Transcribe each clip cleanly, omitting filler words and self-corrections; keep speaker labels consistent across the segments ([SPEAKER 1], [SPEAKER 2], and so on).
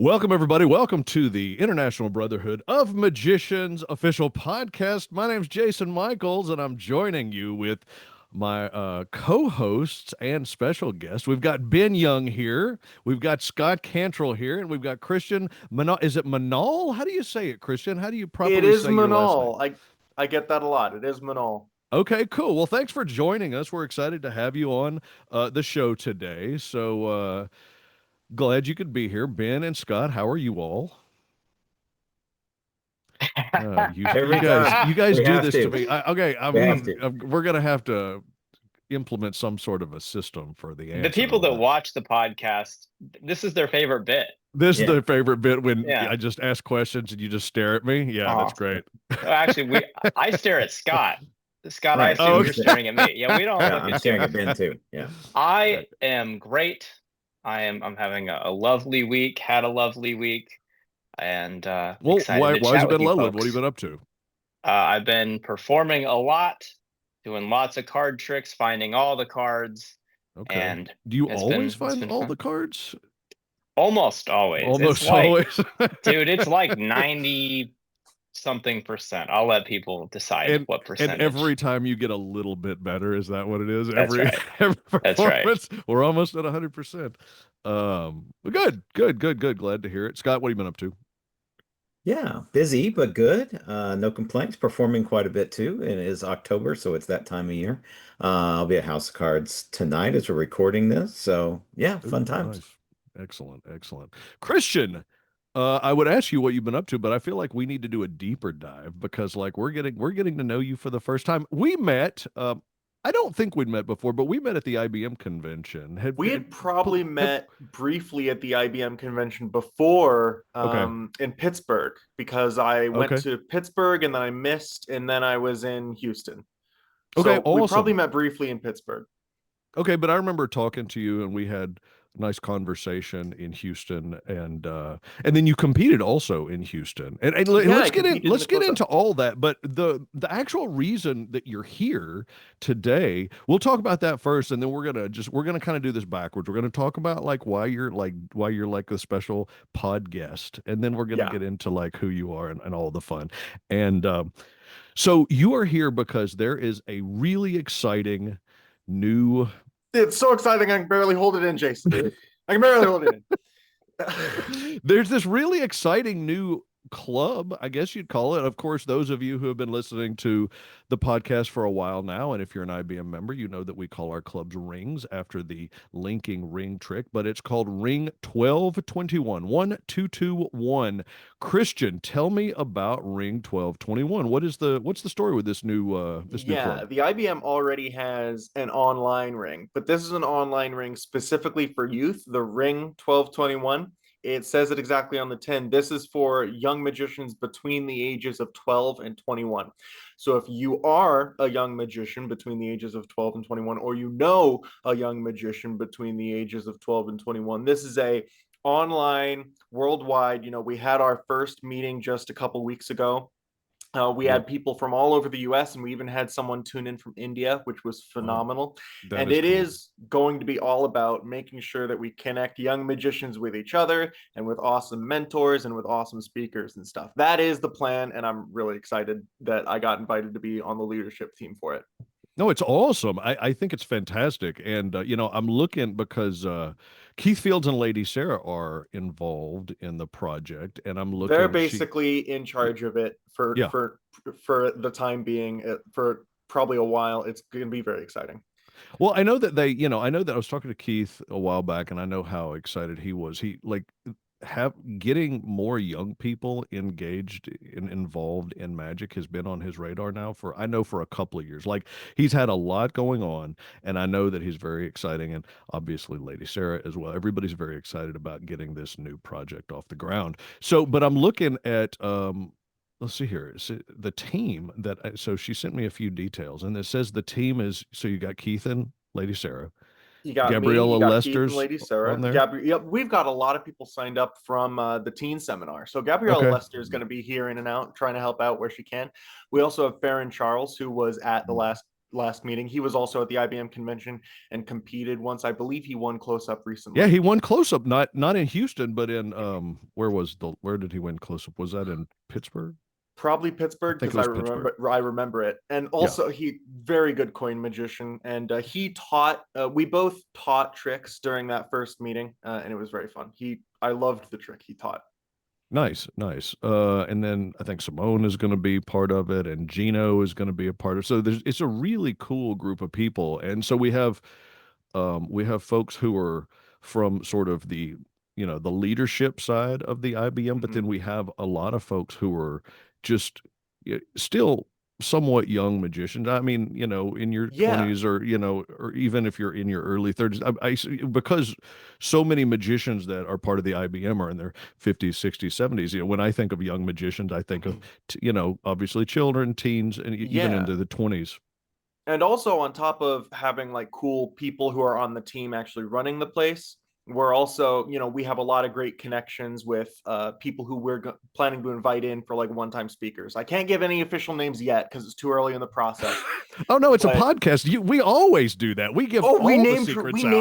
[SPEAKER 1] Welcome, everybody. Welcome to the International Brotherhood of Magicians official podcast. My name's Jason Michaels, and I'm joining you with my co-hosts and special guests. We've got Ben Young here, we've got Scott Cantrell here, and we've got Christian Manahl. Is it Manahl? How do you say it, Christian? How do you
[SPEAKER 2] It
[SPEAKER 1] properly
[SPEAKER 2] is
[SPEAKER 1] say your last name?
[SPEAKER 2] Manahl. I get that a lot. It is Manahl.
[SPEAKER 1] Okay, cool. Well, thanks for joining us. We're excited to have you on the show today. So glad you could be here. Ben and Scott, how are you all?
[SPEAKER 3] Every
[SPEAKER 1] You
[SPEAKER 3] time
[SPEAKER 1] guys
[SPEAKER 3] we
[SPEAKER 1] do
[SPEAKER 3] have
[SPEAKER 1] this to
[SPEAKER 3] to.
[SPEAKER 1] me. Okay,
[SPEAKER 3] We have to.
[SPEAKER 1] we're gonna have to implement some sort of a system for the
[SPEAKER 4] The
[SPEAKER 1] answer
[SPEAKER 4] people
[SPEAKER 1] on
[SPEAKER 4] that
[SPEAKER 1] that.
[SPEAKER 4] watch the podcast, this is their favorite bit.
[SPEAKER 1] This is
[SPEAKER 3] Yeah.
[SPEAKER 1] the favorite bit when
[SPEAKER 4] Yeah.
[SPEAKER 1] I just ask questions and you just stare at me. Yeah,
[SPEAKER 4] Uh-huh.
[SPEAKER 1] that's great.
[SPEAKER 4] Well, actually, I stare at Scott. Scott, I
[SPEAKER 3] Right.
[SPEAKER 4] assume
[SPEAKER 1] Oh,
[SPEAKER 4] you're staring at me. Yeah, we don't
[SPEAKER 3] Yeah,
[SPEAKER 4] look
[SPEAKER 3] I'm
[SPEAKER 4] at
[SPEAKER 3] staring
[SPEAKER 4] you.
[SPEAKER 3] at Ben too. Yeah.
[SPEAKER 4] I am great. I'm having a lovely week. Had a lovely week, and
[SPEAKER 1] Well,
[SPEAKER 4] excited to
[SPEAKER 1] why has
[SPEAKER 4] chat
[SPEAKER 1] it
[SPEAKER 4] with
[SPEAKER 1] been
[SPEAKER 4] you
[SPEAKER 1] lovely?
[SPEAKER 4] folks.
[SPEAKER 1] What have you been up to?
[SPEAKER 4] I've been performing a lot, doing lots of card tricks, finding all the cards,
[SPEAKER 1] Okay.
[SPEAKER 4] and
[SPEAKER 1] Do you
[SPEAKER 4] it's
[SPEAKER 1] always
[SPEAKER 4] been
[SPEAKER 1] find all
[SPEAKER 4] fun.
[SPEAKER 1] the cards?
[SPEAKER 4] Almost always. It's
[SPEAKER 1] Almost
[SPEAKER 4] like,
[SPEAKER 1] always.
[SPEAKER 4] dude, it's like 90 something percent. I'll let people decide what
[SPEAKER 1] And
[SPEAKER 4] percentage.
[SPEAKER 1] every time you get a little bit better, is that what it is?
[SPEAKER 4] That's right.
[SPEAKER 1] Every
[SPEAKER 4] That's right.
[SPEAKER 1] performance, we're almost at 100%. Good. Glad to hear it. Scott, what have you been up to?
[SPEAKER 3] Yeah, busy but good. No complaints. Performing quite a bit too. It is October, so it's that time of year. I'll be at House of Cards tonight as we're recording this. So yeah,
[SPEAKER 1] Ooh,
[SPEAKER 3] fun times.
[SPEAKER 1] nice. Excellent. Christian, I would ask you what you've been up to, but I feel like we need to do a deeper dive because like we're getting to know you for the first time. We met, I don't think we'd met before, but we met at the IBM convention.
[SPEAKER 2] We had probably met briefly at the I.B.M. convention before in Pittsburgh because I went to Pittsburgh and then I missed and then I was in Houston.
[SPEAKER 1] Okay,
[SPEAKER 2] So
[SPEAKER 1] awesome.
[SPEAKER 2] we probably met briefly in Pittsburgh.
[SPEAKER 1] Okay, but I remember talking to you and we had a nice conversation in Houston and then you competed also in Houston. And let's get into all that, but the actual reason that you're here today, we'll talk about that first and then we're going to kind of do this backwards. We're going to talk about like why you're like a special pod guest and then we're going to get into like who you are and all the fun. And so you are here because there is a really exciting new.
[SPEAKER 2] It's so exciting. I can barely hold it in, Jason. I can barely hold it
[SPEAKER 1] in. There's this really exciting new club, I guess you'd call it. Of course, those of you who have been listening to the podcast for a while now, and if you're an I.B.M. member, you know that we call our clubs rings after the linking ring trick, but it's called Ring 1221, 1221. Christian, tell me about Ring 1221. What's the story with this new new club?
[SPEAKER 2] The I.B.M. already has an online ring, but this is an online ring specifically for youth, the Ring 1221. It says it exactly on the tin. This is for young magicians between the ages of 12 and 21. So if you are a young magician between the ages of 12 and 21, or you know a young magician between the ages of 12 and 21, this is a online, worldwide. We had our first meeting just a couple weeks ago. We had people from all over the US, and we even had someone tune in from India, which was phenomenal. And it is going to be all about making sure that we connect young magicians with each other and with awesome mentors and with awesome speakers and stuff. That is the plan, and I'm really excited that I got invited to be on the leadership team for it.
[SPEAKER 1] No, it's awesome. I think it's fantastic. And, I'm looking because Keith Fields and Lady Sarah are involved in the project. And I'm looking.
[SPEAKER 2] They're basically in charge of it for the time being, for probably a while. It's going to be very exciting.
[SPEAKER 1] Well, I know that I know that I was talking to Keith a while back and I know how excited he was. He getting more young people engaged and involved in magic has been on his radar now for a couple of years. Like he's had a lot going on and I know that he's very exciting and obviously Lady Sarah as well. Everybody's very excited about getting this new project off the ground. So, but I'm looking at let's see here. The team so she sent me a few details and it says the team is, so you got Keith and Lady Sarah.
[SPEAKER 2] You got
[SPEAKER 1] Gabriella
[SPEAKER 2] me, you got
[SPEAKER 1] Lester's
[SPEAKER 2] Keith and Lady Sarah. Yep, we've got a lot of people signed up from the teen seminar. So Gabriella Lester is going to be here in and out, trying to help out where she can. We also have Farron Charles, who was at the last meeting. He was also at the IBM convention and competed once. I believe he won close up recently.
[SPEAKER 1] Yeah, he won close up, not in Houston, but in where did he win close up? Was that in Pittsburgh?
[SPEAKER 2] Probably Pittsburgh, because I remember it. And also, he very good coin magician, and he taught. We both taught tricks during that first meeting, and it was very fun. I loved the trick he taught.
[SPEAKER 1] Nice. And then I think Simone is going to be part of it, and Gino is going to be a part of. So it's a really cool group of people, and so we have folks who are from sort of the the leadership side of the IBM, but then we have a lot of folks who are just still somewhat young magicians. I mean, in your 20s, or or even if you're in your early 30s. Because so many magicians that are part of the IBM are in their 50s, 60s, 70s. When I think of young magicians, I think of obviously children, teens, and even into the 20s.
[SPEAKER 2] And also, on top of having like cool people who are on the team actually running the place, we're also, we have a lot of great connections with people who we're planning to invite in for like one-time speakers. I can't give any official names yet because it's too early in the process.
[SPEAKER 1] Oh no, it's a podcast. We always do that. We give
[SPEAKER 2] we
[SPEAKER 1] name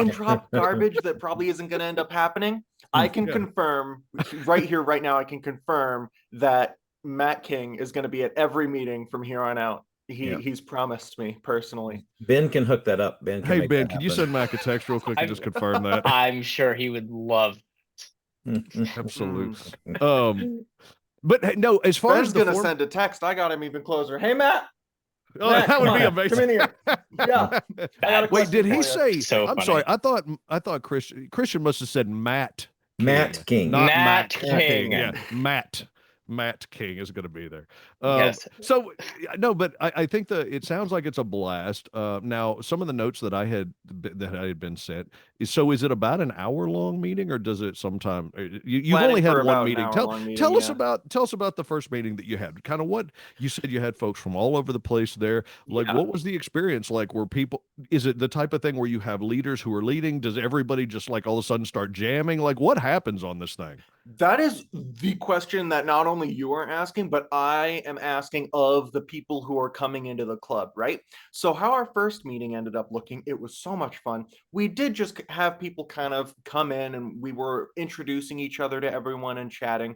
[SPEAKER 2] drop garbage that probably isn't going to end up happening. I can confirm right here, right now. I can confirm that Matt King is going to be at every meeting from here on out. He's promised me personally.
[SPEAKER 3] Ben can hook that up. Ben,
[SPEAKER 1] hey Ben, can you send Mac a text real quick and just confirm that?
[SPEAKER 4] I'm sure he would love.
[SPEAKER 1] Absolutely. But no, as far
[SPEAKER 2] Ben's
[SPEAKER 1] as
[SPEAKER 2] gonna send a text, I got him even closer. Hey Matt.
[SPEAKER 1] Oh, Matt, that would be amazing.
[SPEAKER 2] Come in here. Yeah.
[SPEAKER 1] Wait, did he say?
[SPEAKER 4] So
[SPEAKER 1] I'm sorry. I thought Christian must have said Matt King,
[SPEAKER 3] Matt King,
[SPEAKER 1] not
[SPEAKER 4] Matt King.
[SPEAKER 1] Yeah, Matt King is going to be there.
[SPEAKER 4] Yes.
[SPEAKER 1] So no, but I think it sounds like it's a blast. Now, some of the notes that I had been sent is it about an hour long meeting, or does it sometime you've only had one meeting? Tell us about the first meeting that you had. Kind of what you said. You had folks from all over the place there. Like, what was the experience like? Is it the type of thing where you have leaders who are leading? Does everybody just like all of a sudden start jamming? Like, what happens on this thing?
[SPEAKER 2] That is the question that not only you are asking, but I am asking of the people who are coming into the club, right? So how our first meeting ended up looking, it was so much fun. We did just have people kind of come in, and we were introducing each other to everyone and chatting.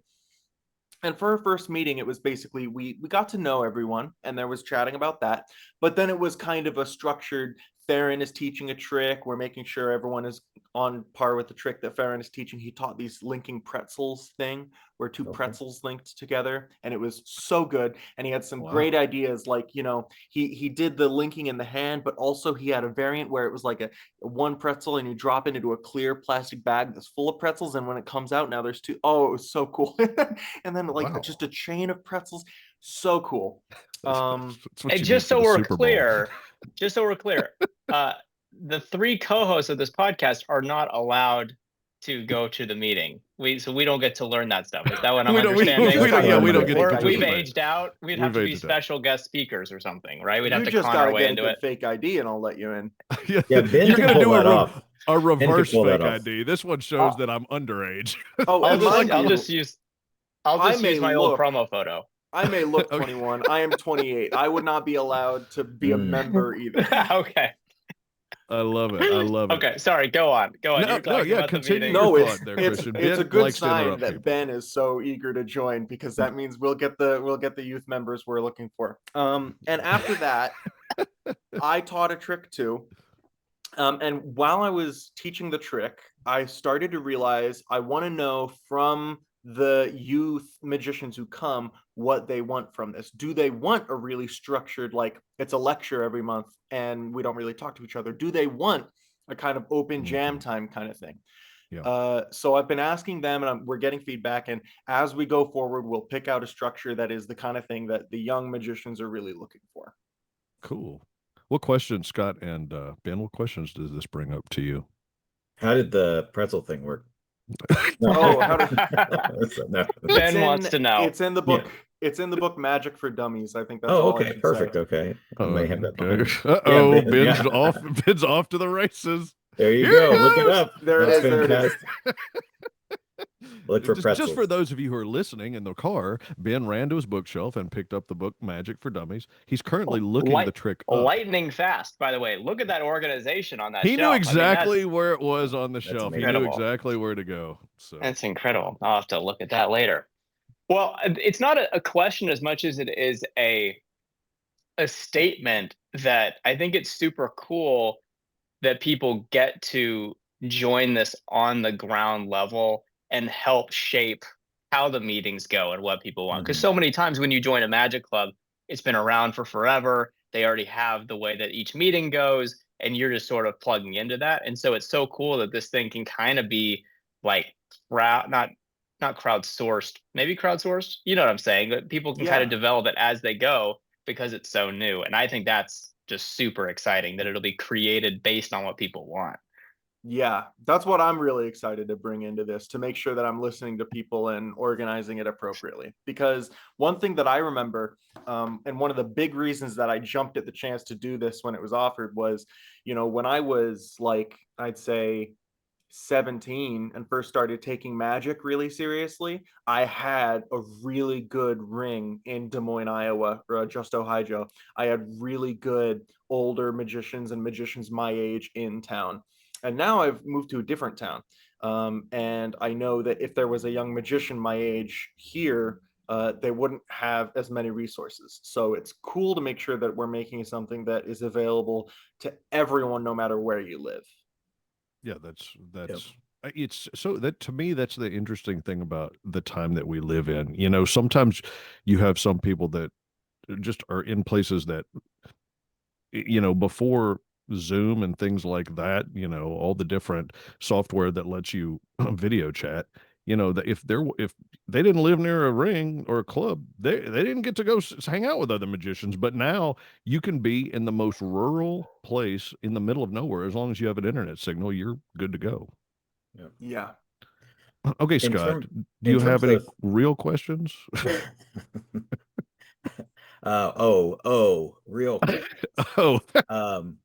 [SPEAKER 2] And for our first meeting, it was basically we got to know everyone, and there was chatting about that. But then it was kind of a structured, Farron is teaching a trick. We're making sure everyone is on par with the trick that Farron is teaching. He taught these linking pretzels thing, where two pretzels linked together, and it was so good. And he had some great ideas, like, he did the linking in the hand, but also he had a variant where it was like a one pretzel, and you drop it into a clear plastic bag that's full of pretzels, and when it comes out, now there's two. Oh, it was so cool. And then just a chain of pretzels. So cool.
[SPEAKER 4] And just so we're clear, the three co-hosts of this podcast are not allowed to go to the meeting. We don't get to learn that stuff. Is that what I'm understanding?
[SPEAKER 1] We don't get to.
[SPEAKER 4] We've aged out. We'd have to be special guest speakers or something, right? We'd have to
[SPEAKER 2] just
[SPEAKER 4] con our way
[SPEAKER 2] get
[SPEAKER 4] into it.
[SPEAKER 2] Fake ID, and I'll let you in.
[SPEAKER 3] Yeah, Ben
[SPEAKER 1] you're going to do
[SPEAKER 3] a
[SPEAKER 1] reverse fake ID. This one shows that I'm underage.
[SPEAKER 2] Oh,
[SPEAKER 4] I'll just use my old promo photo.
[SPEAKER 2] I may look 21. I am 28. I would not be allowed to be a member either.
[SPEAKER 4] Okay.
[SPEAKER 1] I love it.
[SPEAKER 4] Okay, sorry. Go on.
[SPEAKER 1] Continue.
[SPEAKER 2] No,
[SPEAKER 1] it's
[SPEAKER 2] a good sign that Ben is so eager to join, because that means we'll get the youth members we're looking for. And after that, I taught a trick too. And while I was teaching the trick, I started to realize I want to know from the youth magicians who come what they want from this. Do they want a really structured, like it's a lecture every month and we don't really talk to each other? Do they want a kind of open jam time kind of thing? So I've been asking them, and we're getting feedback, and as we go forward, we'll pick out a structure that is the kind of thing that the young magicians are really looking for.
[SPEAKER 1] Cool. What questions, Scott and Ben, what questions does this bring up to you?
[SPEAKER 3] How did the pretzel thing work?
[SPEAKER 4] Ben wants to know.
[SPEAKER 2] It's in the book. Yeah. It's in the book Magic for Dummies. I think that's
[SPEAKER 3] okay. Perfect. Say. Okay. I may have that.
[SPEAKER 1] Ben's off to the races.
[SPEAKER 3] There you go. Look it up.
[SPEAKER 2] There it is.
[SPEAKER 3] Look for
[SPEAKER 1] Just for
[SPEAKER 3] pretzels.
[SPEAKER 1] those of you who are listening in the car, Ben ran to his bookshelf and picked up the book Magic for Dummies. He's currently looking the trick up.
[SPEAKER 4] Lightning fast, by the way. Look at that organization on that
[SPEAKER 1] He knew
[SPEAKER 4] shelf. I mean,
[SPEAKER 1] exactly where it was on the
[SPEAKER 3] That's
[SPEAKER 1] shelf. He
[SPEAKER 3] amazing.
[SPEAKER 1] knew
[SPEAKER 4] Incredible.
[SPEAKER 1] exactly where to go. So
[SPEAKER 4] That's incredible. I'll have to look at that later. Well, it's not a question as much as it is a statement that I think it's super cool that people get to join this on the ground level and help shape how the meetings go and what people want. Because
[SPEAKER 3] Mhm.
[SPEAKER 4] so many times when you join a Magic Club, it's been around for forever. They already have the way that each meeting goes, and you're just sort of plugging into that. And so it's so cool that this thing can kind of be like not crowdsourced, maybe crowdsourced. You know what I'm saying? That people can kind of
[SPEAKER 2] Yeah.
[SPEAKER 4] develop it as they go because it's so new. And I think that's just super exciting that it'll be created based on what people want.
[SPEAKER 2] Yeah, that's what I'm really excited to bring into this, to make sure that I'm listening to people and organizing it appropriately. Because one thing that I remember, and one of the big reasons that I jumped at the chance to do this when it was offered was, when I was like, I'd say 17 and first started taking magic really seriously, I had a really good ring in Des Moines, Iowa, or just Ohio. I had really good older magicians and magicians my age in town. And now I've moved to a different town. And I know that if there was a young magician my age here, they wouldn't have as many resources. So it's cool to make sure that we're making something that is available to everyone, no matter where you live.
[SPEAKER 1] yeah, it's so that to me, that's the interesting thing about the time that we live in. Sometimes you have some people that just are in places that, before Zoom and things like that, all the different software that lets you video chat, that if they didn't live near a ring or a club, they didn't get to go hang out with other magicians. But now you can be in the most rural place in the middle of nowhere. As long as you have an internet signal, you're good to go.
[SPEAKER 2] Yeah.
[SPEAKER 1] Okay,
[SPEAKER 3] In
[SPEAKER 1] Scott,
[SPEAKER 3] term
[SPEAKER 1] do
[SPEAKER 3] in
[SPEAKER 1] you have
[SPEAKER 3] terms
[SPEAKER 1] any
[SPEAKER 3] of
[SPEAKER 1] real questions?
[SPEAKER 3] real quick.
[SPEAKER 1] Oh,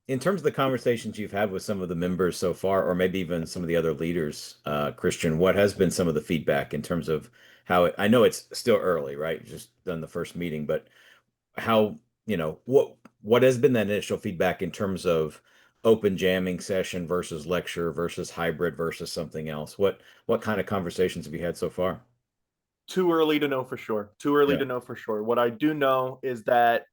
[SPEAKER 3] In terms of the conversations you've had with some of the members so far, or maybe even some of the other leaders, Christian, what has been some of the feedback in terms of how I know it's still early, right? You just done the first meeting, but how, what has been that initial feedback in terms of open jamming session versus lecture versus hybrid versus something else? What kind of conversations have you had so far?
[SPEAKER 2] Too early to know for sure. Too early
[SPEAKER 3] Yeah.
[SPEAKER 2] to know for sure. What I do know is that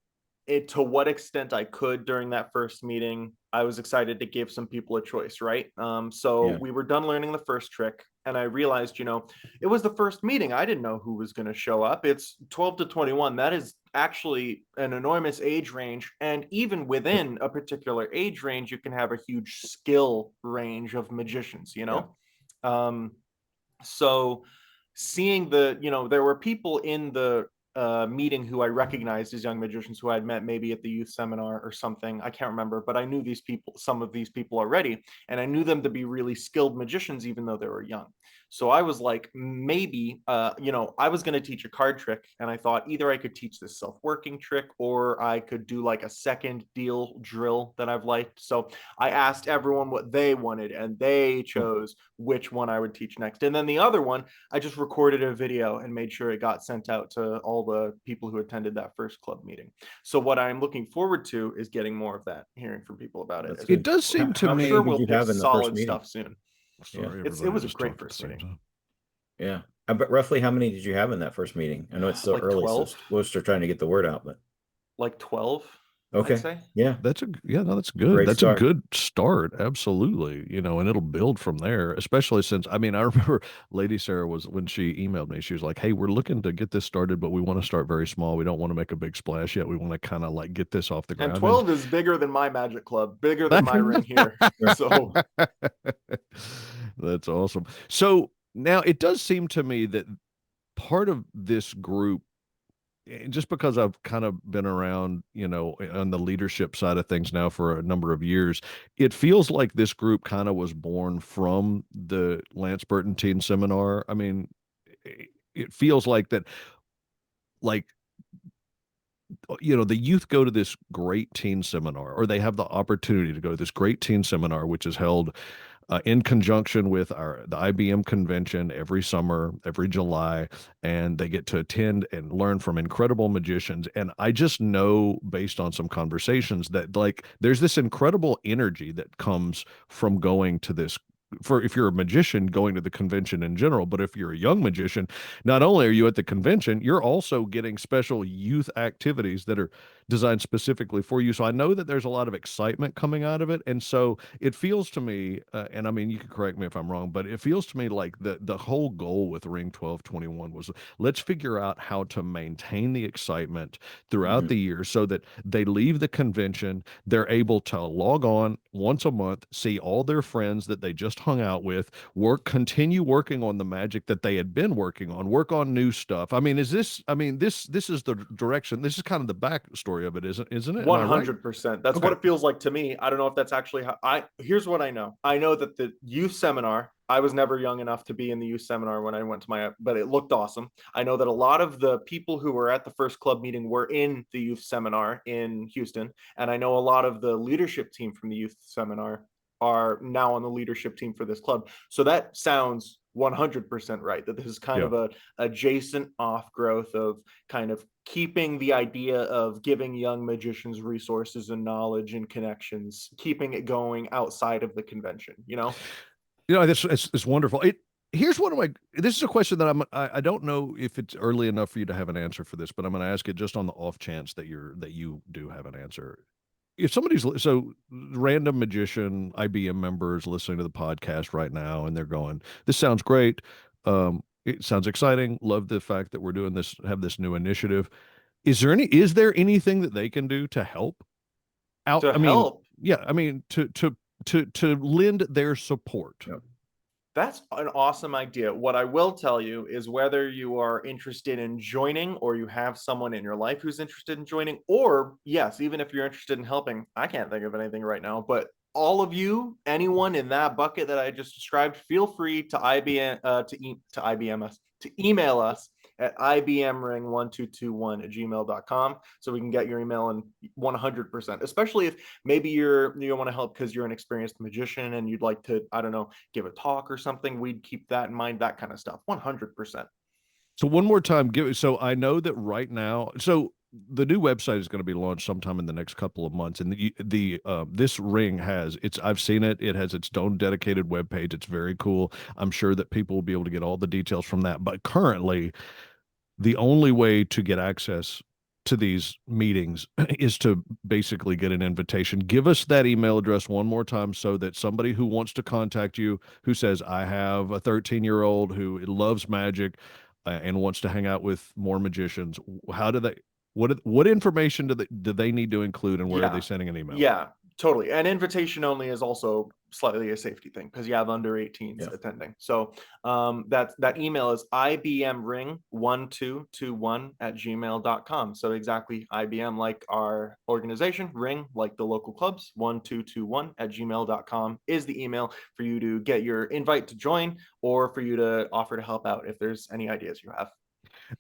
[SPEAKER 2] to what extent I could during that first meeting, I was excited to give some people a choice, right? So
[SPEAKER 3] Yeah.
[SPEAKER 2] we were done learning the first trick, and I realized, it was the first meeting. I didn't know who was going to show up. It's 12 to 21. That is actually an enormous age range. And even within a particular age range, you can have a huge skill range of magicians,
[SPEAKER 3] Yeah.
[SPEAKER 2] So seeing there were people in the meeting who I recognized as young magicians who I'd met maybe at the youth seminar or something. I can't remember, but I knew some of these people already, and I knew them to be really skilled magicians, even though they were young. So I was like, maybe, I was going to teach a card trick, and I thought either I could teach this self-working trick or I could do like a second deal drill that I've liked. So I asked everyone what they wanted, and they chose which one I would teach next. And then the other one, I just recorded a video and made sure it got sent out to all the people who attended that first club meeting. So what I'm looking forward to is getting more of that, hearing from people about it.
[SPEAKER 3] That's
[SPEAKER 1] it
[SPEAKER 3] good.
[SPEAKER 1] does seem to
[SPEAKER 3] How
[SPEAKER 2] I'm
[SPEAKER 3] many
[SPEAKER 2] sure
[SPEAKER 1] me.
[SPEAKER 3] did
[SPEAKER 2] we'll
[SPEAKER 3] you
[SPEAKER 2] pitch
[SPEAKER 3] have in the first
[SPEAKER 2] solid
[SPEAKER 3] meeting?
[SPEAKER 2] stuff soon.
[SPEAKER 1] Sorry,
[SPEAKER 2] It
[SPEAKER 1] everybody
[SPEAKER 2] was a
[SPEAKER 1] just
[SPEAKER 2] great
[SPEAKER 1] talked at the
[SPEAKER 2] first
[SPEAKER 1] same
[SPEAKER 2] meeting.
[SPEAKER 1] time.
[SPEAKER 3] Yeah. But roughly how many did you have in that first meeting? I know it's still
[SPEAKER 2] Like
[SPEAKER 3] early, so
[SPEAKER 2] 12,
[SPEAKER 3] we're still trying to get the word out, but
[SPEAKER 2] like 12, I'd
[SPEAKER 3] okay.
[SPEAKER 2] say.
[SPEAKER 3] Yeah.
[SPEAKER 1] No, that's good.
[SPEAKER 3] Great
[SPEAKER 1] That's a
[SPEAKER 3] start.
[SPEAKER 1] good start. Absolutely. And it'll build from there, especially since, I mean, I remember Lady Sarah was, when she emailed me, she was like, hey, we're looking to get this started, but we want to start very small. We don't want to make a big splash yet. We want to kind of like get this off the
[SPEAKER 2] And
[SPEAKER 1] ground.
[SPEAKER 2] 12 is bigger than my magic club, bigger than my ring here. So
[SPEAKER 1] That's awesome. So now it does seem to me that part of this group, just because I've kind of been around, on the leadership side of things now for a number of years, it feels like this group kind of was born from the Lance Burton Teen Seminar. I mean, it feels like that, like, the youth go to this great teen seminar, or they have the opportunity to go to this great teen seminar, which is held in conjunction with the I.B.M convention every summer, every July, and they get to attend and learn from incredible magicians. And I just know, based on some conversations, that like there's this incredible energy that comes from going to this. For if you're a magician, going to the convention in general, but if you're a young magician, not only are you at the convention, you're also getting special youth activities that are designed specifically for you. So I know that there's a lot of excitement coming out of it, and so it feels to me, and I mean, you can correct me if I'm wrong, but it feels to me like the whole goal with Ring 1221 was let's figure out how to maintain the excitement throughout the year so that they leave the convention, they're able to log on once a month, see all their friends that they just hung out with, continue working on the magic that they had been working on, work on new stuff. I mean, this is the direction. This is kind of the backstory of it, isn't it? Am I right?
[SPEAKER 2] 100%. That's
[SPEAKER 1] Okay.
[SPEAKER 2] what it feels like to me. I don't know if that's actually here's what I know. I know that the youth seminar, I was never young enough to be in the youth seminar when I went to but it looked awesome. I know that a lot of the people who were at the first club meeting were in the youth seminar in Houston. And I know a lot of the leadership team from the youth seminar are now on the leadership team for this club. So that sounds 100% right, that this is kind of a adjacent off growth of kind of keeping the idea of giving young magicians resources and knowledge and connections, keeping it going outside of the convention, you know?
[SPEAKER 1] This it's wonderful. Here's one of my. This is a question that I don't know if it's early enough for you to have an answer for this, but I'm going to ask it just on the off chance that you do have an answer. If somebody's so random magician I.B.M members listening to the podcast right now, and they're going, "This sounds great. It sounds exciting. Love the fact that we're doing this. Have this new initiative. Is there anything that they can do to help out?
[SPEAKER 2] To
[SPEAKER 1] I mean,
[SPEAKER 2] help,
[SPEAKER 1] yeah. I mean, to lend their support."
[SPEAKER 3] Yep.
[SPEAKER 2] that's an awesome idea. What I will tell you is whether you are interested in joining or you have someone in your life who's interested in joining, or yes, even if you're interested in helping, I can't think of anything right now, but all of you, anyone in that bucket that I just described, feel free to IBM to IBM us to email us at ibmring1221@gmail.com so we can get your email in 100%, especially if maybe you want to help because you're an experienced magician and you'd like to, I don't know, give a talk or something. We'd keep that in mind, that kind of stuff. 100%.
[SPEAKER 1] So one more time, so I know that right now, so the new website is going to be launched sometime in the next couple of months, and this ring I've seen it. It has its own dedicated webpage. It's very cool. I'm sure that people will be able to get all the details from that. But currently, the only way to get access to these meetings is to basically get an invitation. Give us that email address one more time so that somebody who wants to contact you, who says, I have a 13-year-old who loves magic and wants to hang out with more magicians, how do they, what information do they need to include, and where are they sending an email?
[SPEAKER 2] Yeah, totally. And invitation only is also slightly a safety thing because you have under 18s attending. So that email is ibmring1221@gmail.com. So exactly, IBM like our organization, ring like the local clubs, 1221@gmail.com is the email for you to get your invite to join or for you to offer to help out if there's any ideas you have.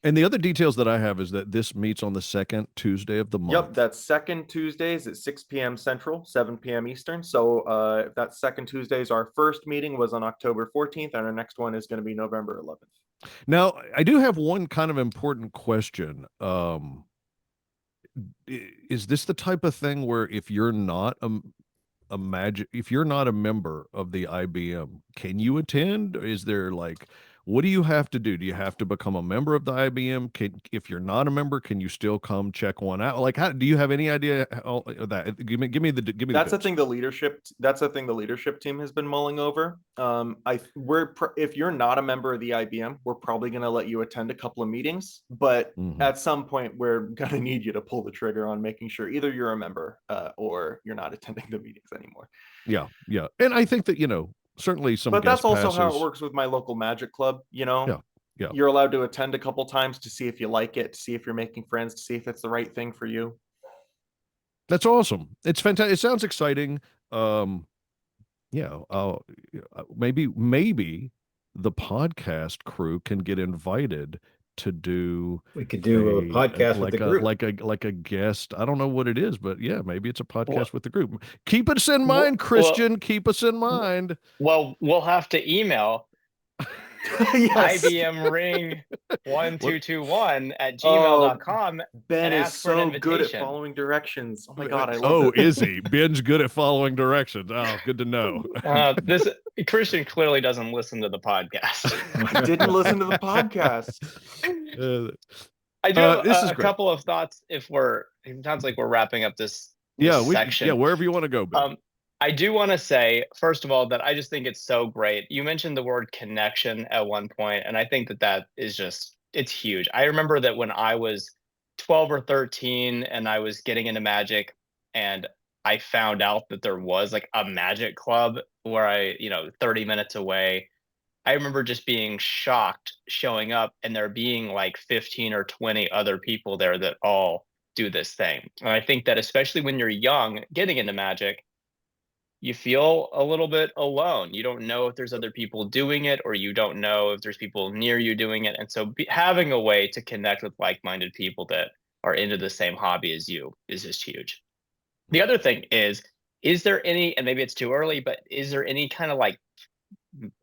[SPEAKER 1] And the other details that I have is that this meets on the second Tuesday of the month.
[SPEAKER 2] Yep, that's second Tuesdays at 6 p.m. Central, 7 p.m. Eastern. So that second Tuesdays, our first meeting was on October 14th, and our next one is going to be November 11th.
[SPEAKER 1] Now, I do have one kind of important question. Is this the type of thing where if you're not if you're not a member of the I.B.M, can you attend? Is there like, what do you have to do? Do you have to become a member of the I.B.M? If you're not a member, can you still come check one out? Like, how do you have any idea how that? Give me
[SPEAKER 2] That's the thing. That's the thing the leadership team has been mulling over. If you're not a member of the I.B.M, we're probably going to let you attend a couple of meetings, but at some point we're going to need you to pull the trigger on making sure either you're a member or you're not attending the meetings anymore.
[SPEAKER 1] Yeah, and I think that certainly some.
[SPEAKER 2] But that's also how it works with my local magic club. Yeah. You're allowed to attend a couple times to see if you like it, to see if you're making friends, to see if it's the right thing for you.
[SPEAKER 1] That's awesome. It's fantastic. It sounds exciting. Maybe the podcast crew can get invited to do
[SPEAKER 3] We could do a podcast with the group.
[SPEAKER 1] like a guest. I don't know what it is, but yeah, maybe it's a podcast
[SPEAKER 4] Well,
[SPEAKER 1] with the group. Keep us in
[SPEAKER 4] well,
[SPEAKER 1] mind, Christian. Keep us in
[SPEAKER 4] well,
[SPEAKER 1] mind.
[SPEAKER 4] well, we'll have to email
[SPEAKER 2] Yes.
[SPEAKER 4] IBM ring
[SPEAKER 1] What?
[SPEAKER 4] 1221 at
[SPEAKER 2] Oh,
[SPEAKER 4] gmail.com
[SPEAKER 2] Ben
[SPEAKER 4] and
[SPEAKER 2] is
[SPEAKER 4] ask for an
[SPEAKER 2] so good at
[SPEAKER 4] invitation.
[SPEAKER 2] following directions. Oh my God, I love
[SPEAKER 1] Oh,
[SPEAKER 2] it.
[SPEAKER 1] is he? Ben's good at following directions. Oh, good to know.
[SPEAKER 4] This Christian clearly doesn't listen to the podcast.
[SPEAKER 2] I didn't listen to the podcast.
[SPEAKER 4] I do have
[SPEAKER 1] This is
[SPEAKER 4] a
[SPEAKER 1] great.
[SPEAKER 4] couple of thoughts. It sounds like we're wrapping up this
[SPEAKER 1] Yeah,
[SPEAKER 4] section.
[SPEAKER 1] wherever you want to go, Ben.
[SPEAKER 4] I do want to say, first of all, that I just think it's so great. You mentioned the word connection at one point, and I think that is just, it's huge. I remember that when I was 12 or 13 and I was getting into Magic, and I found out that there was like a Magic club where 30 minutes away. I remember just being shocked showing up and there being like 15 or 20 other people there that all do this thing. And I think that especially when you're young, getting into Magic, you feel a little bit alone. You don't know if there's other people doing it, or you don't know if there's people near you doing it. And so having a way to connect with like-minded people that are into the same hobby as you is just huge. The other thing is there any, and maybe it's too early, but is there any kind of like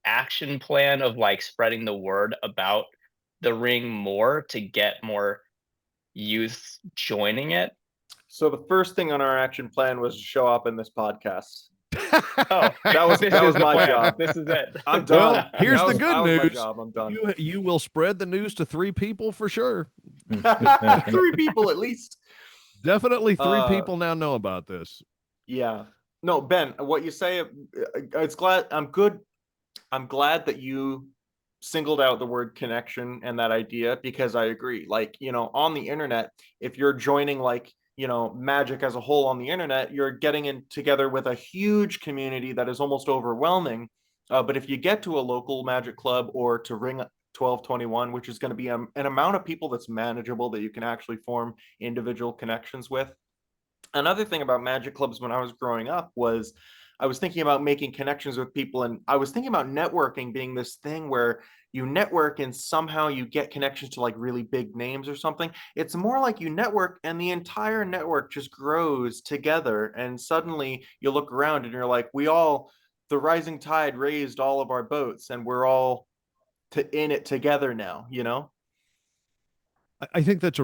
[SPEAKER 4] action plan of like spreading the word about the ring more to get more youth joining it?
[SPEAKER 2] So the first thing on our action plan was to show up in this podcast.
[SPEAKER 4] Oh,
[SPEAKER 2] That was my
[SPEAKER 4] plan.
[SPEAKER 2] job.
[SPEAKER 4] This is it.
[SPEAKER 2] I'm done.
[SPEAKER 1] Well, here's the good
[SPEAKER 2] that was my
[SPEAKER 1] news.
[SPEAKER 2] job. I'm done.
[SPEAKER 1] You will spread the news to 3 people for sure.
[SPEAKER 2] 3 people at least.
[SPEAKER 1] Definitely 3 people now know about this.
[SPEAKER 2] Yeah. No, Ben, what you say, I'm glad that you singled out the word connection and that idea, because I agree. Like, on the internet, if you're joining like, Magic as a whole on the internet, you're getting in together with a huge community that is almost overwhelming. But if you get to a local Magic club or to Ring 1221, which is going to be an amount of people that's manageable, that you can actually form individual connections with. Another thing about Magic clubs when I was growing up was I was thinking about making connections with people, and I was thinking about networking being this thing where you network and somehow you get connections to like really big names or something. It's more like you network and the entire network just grows together, and suddenly you look around and you're like, the rising tide raised all of our boats and we're all in it together now,
[SPEAKER 1] I think that's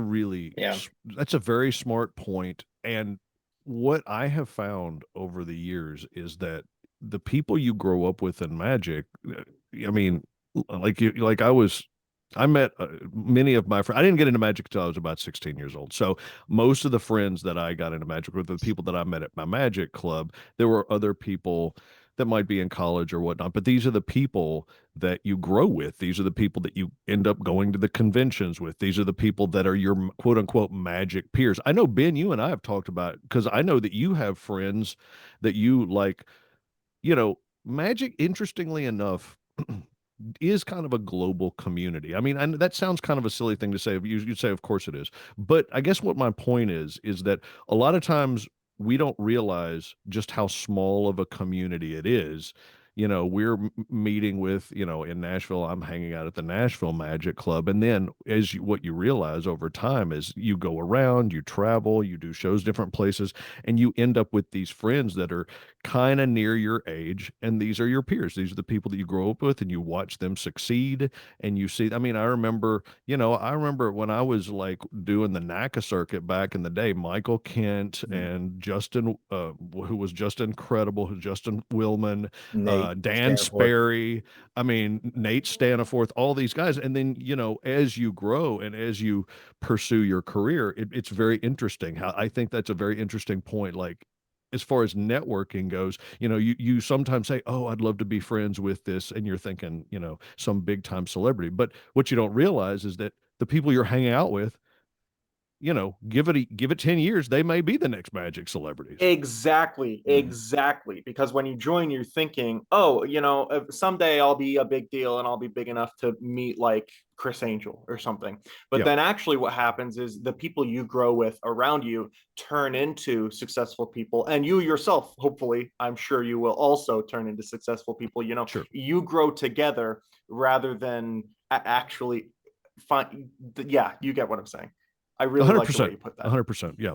[SPEAKER 1] that's a very smart point. And what I have found over the years is that the people you grow up with in Magic, I mean, I met many of my friends. I didn't get into Magic until I was about 16 years old. So most of the friends that I got into Magic with, the people that I met at my Magic club, there were other people that might be in college or whatnot, but these are the people that you grow with. These are the people that you end up going to the conventions with. These are the people that are your quote unquote Magic peers. I know, Ben, you and I have talked about, because I know that you have friends that you like, Magic, interestingly enough, is kind of a global community. I mean, that sounds kind of a silly thing to say. You'd say, of course it is. But I guess what my point is that a lot of times we don't realize just how small of a community it is. We're meeting with, in Nashville, I'm hanging out at the Nashville Magic Club. And then what you realize over time is you go around, you travel, you do shows different places, and you end up with these friends that are kind of near your age, and these are your peers. These are the people that you grow up with, and you watch them succeed, and you see. I mean, I remember when I was like doing the NACA circuit back in the day, Michael Kent and Justin, who was just incredible, Justin Willman,
[SPEAKER 3] Nate
[SPEAKER 1] Dan
[SPEAKER 3] Staniforth.
[SPEAKER 1] Sperry, I mean, Nate Staniforth, all these guys. And then, as you grow and as you pursue your career, it's very interesting. I think that's a very interesting point. Like, as far as networking goes, you sometimes say, "Oh, I'd love to be friends with this," and you're thinking, some big time celebrity. But what you don't realize is that the people you're hanging out with, give it 10 years, they may be the next Magic celebrities.
[SPEAKER 2] Exactly. Because when you join, you're thinking, oh, someday I'll be a big deal and I'll be big enough to meet like Chris Angel or something. But then actually what happens is the people you grow with around you turn into successful people. And you yourself, hopefully, I'm sure you will also turn into successful people.
[SPEAKER 1] Sure.
[SPEAKER 2] You grow together rather than actually fine. Yeah, you get what I'm saying. I really like the way you put that.
[SPEAKER 1] 100%. Yeah.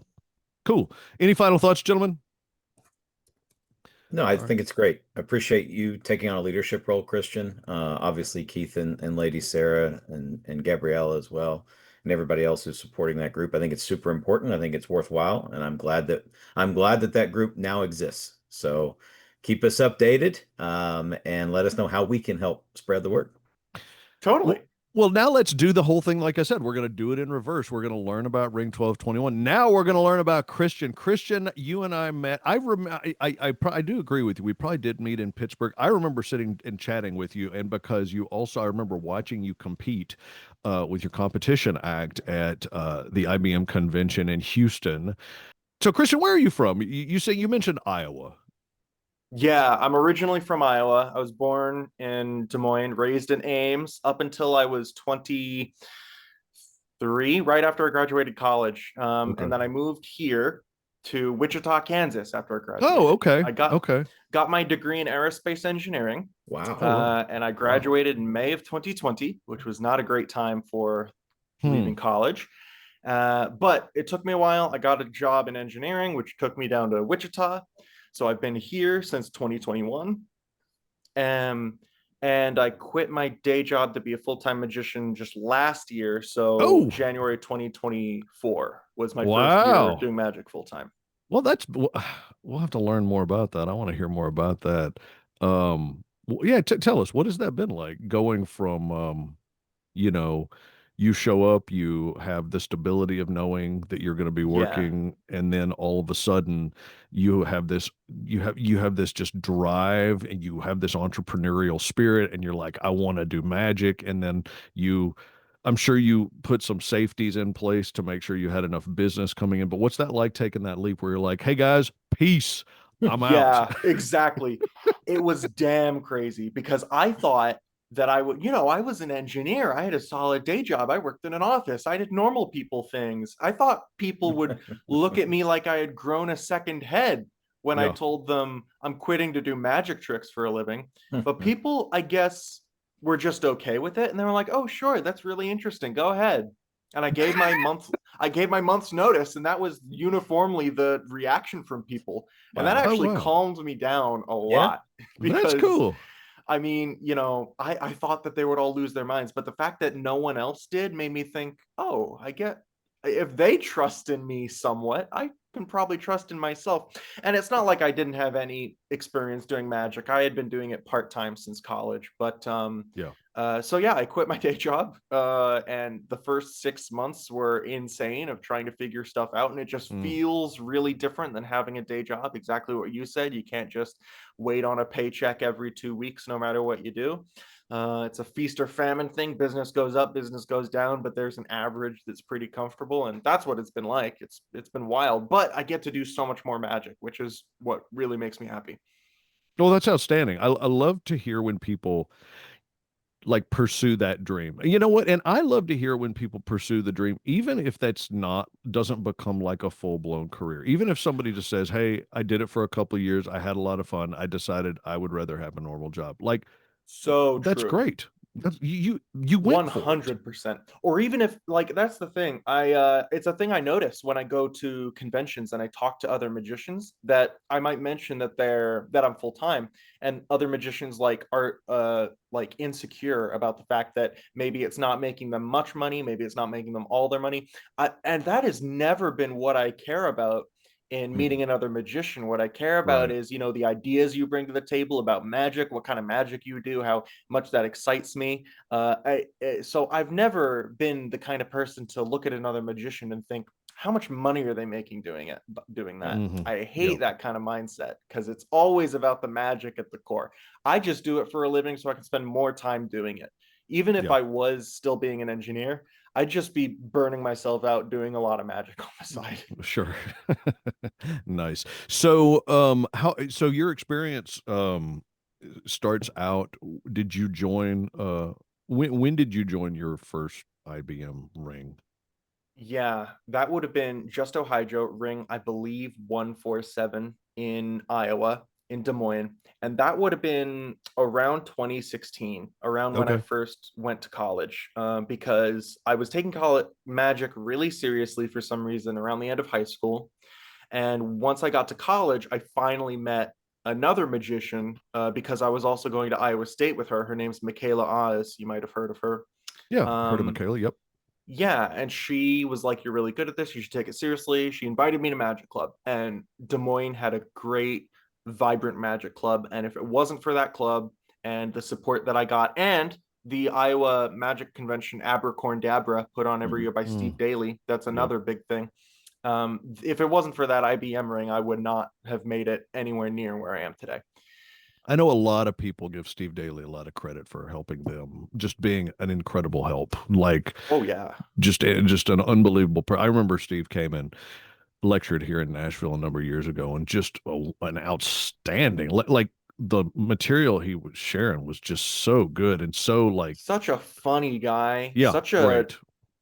[SPEAKER 1] Cool. Any final thoughts, gentlemen?
[SPEAKER 3] No, I think it's great. I appreciate you taking on a leadership role, Christian. Obviously, Keith and Lady Sarah and Gabriella as well, and everybody else who's supporting that group. I think it's super important. I think it's worthwhile, and I'm glad that that group now exists. So keep us updated, and let us know how we can help spread the word.
[SPEAKER 2] Totally.
[SPEAKER 1] Well, now let's do the whole thing. Like I said, we're going to do it in reverse. We're going to learn about Ring 1221. Now we're going to learn about Christian. Christian, you and I met. I do agree with you. We probably did meet in Pittsburgh. I remember sitting and chatting with you, and because you also, I remember watching you compete with your competition act at the I.B.M convention in Houston. So, Christian, where are you from? You mentioned Iowa.
[SPEAKER 2] Yeah, I'm originally from Iowa. I was born in Des Moines, raised in Ames up until I was 23, right after I graduated college.
[SPEAKER 1] Okay.
[SPEAKER 2] And then I moved here to Wichita, Kansas after I graduated.
[SPEAKER 1] Oh, okay.
[SPEAKER 2] I got my degree in aerospace engineering.
[SPEAKER 3] Wow.
[SPEAKER 2] And I graduated in May of 2020, which was not a great time for leaving college. But it took me a while. I got a job in engineering, which took me down to Wichita. So I've been here since 2021. And I quit my day job to be a full-time magician just last year. So January 2024 was my first year doing magic full-time.
[SPEAKER 1] Well, we'll have to learn more about that. I want to hear more about that. Yeah, tell us, what has that been like going from, you show up, you have the stability of knowing that you're going to be working, and then all of a sudden you have this just drive, and you have this entrepreneurial spirit, and you're like, I want to do magic. And then I'm sure you put some safeties in place to make sure you had enough business coming in. But what's that like, taking that leap where you're like, hey guys, peace, I'm out?
[SPEAKER 2] Yeah, exactly. It was damn crazy because I thought that I would, I was an engineer. I had a solid day job. I worked in an office. I did normal people things. I thought people would look at me like I had grown a second head when I told them I'm quitting to do magic tricks for a living. But people, I guess, were just okay with it. And they were like, oh, sure, that's really interesting. Go ahead. And I gave my month's notice, and that was uniformly the reaction from people. And that actually calmed me down a lot.
[SPEAKER 1] Because, that's cool.
[SPEAKER 2] I mean, I thought that they would all lose their minds, but the fact that no one else did made me think, oh, if they trust in me somewhat, I can probably trust in myself. And it's not like I didn't have any experience doing magic. I had been doing it part-time since college, but I quit my day job, and the first 6 months were insane of trying to figure stuff out, and it just feels really different than having a day job. Exactly what you said. You can't just wait on a paycheck every 2 weeks, no matter what you do. It's a feast or famine thing. Business goes up, business goes down, but there's an average that's pretty comfortable, and that's what it's been like. It's been wild, but I get to do so much more magic, which is what really makes me happy.
[SPEAKER 1] Well, that's outstanding. I love to hear when people like pursue that dream. You know what? And I love to hear when people pursue the dream, even if doesn't become like a full-blown career. Even if somebody just says, hey, I did it for a couple of years, I had a lot of fun, I decided I would rather have a normal job. Like,
[SPEAKER 2] so
[SPEAKER 1] that's
[SPEAKER 2] true.
[SPEAKER 1] Great. You went
[SPEAKER 2] 100%. Or even if, like, that's the thing. It's a thing I notice when I go to conventions and I talk to other magicians, that I might mention that I'm full time, and other magicians are like insecure about the fact that maybe it's not making them much money, maybe it's not making them all their money. And that has never been what I care about in meeting another magician. What I care about is, the ideas you bring to the table about magic, what kind of magic you do, how much that excites me. So I've never been the kind of person to look at another magician and think, how much money are they making doing that? I hate that kind of mindset, because it's always about the magic at the core. I just do it for a living so I can spend more time doing it. Even if I was still being an engineer, I'd just be burning myself out doing a lot of magic on the side.
[SPEAKER 1] Sure. Nice. So, so your experience starts out, did you join when did you join your first I.B.M ring?
[SPEAKER 2] Yeah, that would have been Justo Hydro ring, I believe 147 in Iowa. in Des Moines, and that would have been around 2016, around when I
[SPEAKER 1] Okay.
[SPEAKER 2] first went to college, because I was taking college magic really seriously for some reason around the end of high school. And once I got to college, I finally met another magician, because I was also going to Iowa State with her. Her name's Michaela Oz. You might have heard of her.
[SPEAKER 1] Yeah, heard of
[SPEAKER 2] Um,
[SPEAKER 1] Michaela. Yep.
[SPEAKER 2] yeah, and she was like, "You're really good at this. You should take it seriously." She invited me to Magic Club, and Des Moines had a great, vibrant Magic Club. And if it wasn't for that club and the support that I got, and the Iowa Magic Convention Abercorn put on every year by
[SPEAKER 1] Mm.
[SPEAKER 2] Steve Daly, that's
[SPEAKER 1] Yeah.
[SPEAKER 2] another big thing. If it wasn't for that I.B.M ring, I would not have made it anywhere near where I am today.
[SPEAKER 1] I know a lot of people give Steve Daly a lot of credit for helping them, just being an incredible help. Like,
[SPEAKER 2] Oh yeah,
[SPEAKER 1] just an unbelievable. I remember Steve came and lectured here in Nashville a number of years ago, and just an outstanding. Like the material he was sharing was just so good and so like,
[SPEAKER 2] such a funny guy,
[SPEAKER 1] yeah,
[SPEAKER 2] such a
[SPEAKER 1] right.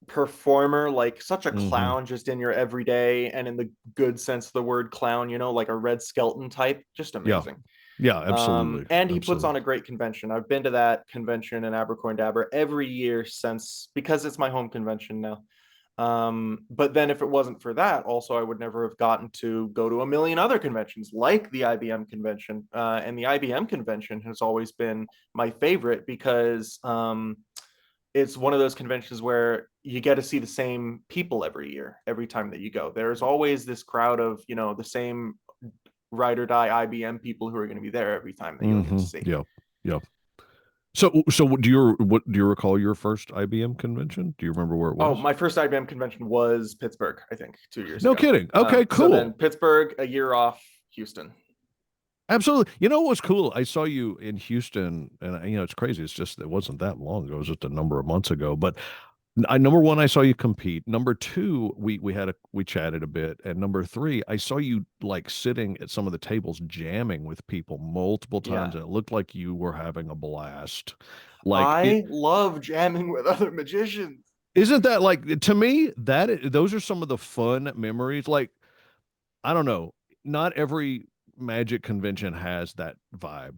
[SPEAKER 2] performer, like such a
[SPEAKER 1] Hmm.
[SPEAKER 2] clown just in your everyday and in the good sense of the word clown, like a Red Skelton type. Just
[SPEAKER 1] Yeah,
[SPEAKER 2] amazing.
[SPEAKER 1] yeah, absolutely,
[SPEAKER 2] And he puts
[SPEAKER 1] absolutely.
[SPEAKER 2] on a great convention. I've been to that convention in Abercorn every year since, because it's my home convention now. But then if it wasn't for that, also I would never have gotten to go to a million other conventions like the I.B.M convention. And the I.B.M convention has always been my favorite because it's one of those conventions where you get to see the same people every year, every time that you go. There's always this crowd of, the same ride or die I.B.M people who are going to be there every time that you'll get to see.
[SPEAKER 1] Yeah, yeah. So what do you recall your first IBM convention? Do you remember where it
[SPEAKER 2] Oh,
[SPEAKER 1] was?
[SPEAKER 2] my first I.B.M convention was Pittsburgh, I think, 2 years
[SPEAKER 1] No
[SPEAKER 2] ago.
[SPEAKER 1] kidding. Okay,
[SPEAKER 2] So then
[SPEAKER 1] cool.
[SPEAKER 2] Pittsburgh, a year off, Houston.
[SPEAKER 1] Absolutely. You know what's cool? I saw you in Houston, and it's crazy. It's just it wasn't that long ago. It was just a number of months ago. But number one, I saw you compete. Number two, we chatted a bit, and number three, I saw you like sitting at some of the tables jamming with people multiple times,
[SPEAKER 2] Yeah.
[SPEAKER 1] and it looked like you were having a blast. Like it
[SPEAKER 2] I love jamming with other magicians.
[SPEAKER 1] isn't that like to me those are some of the fun memories. Like I don't know. Not every magic convention has that vibe.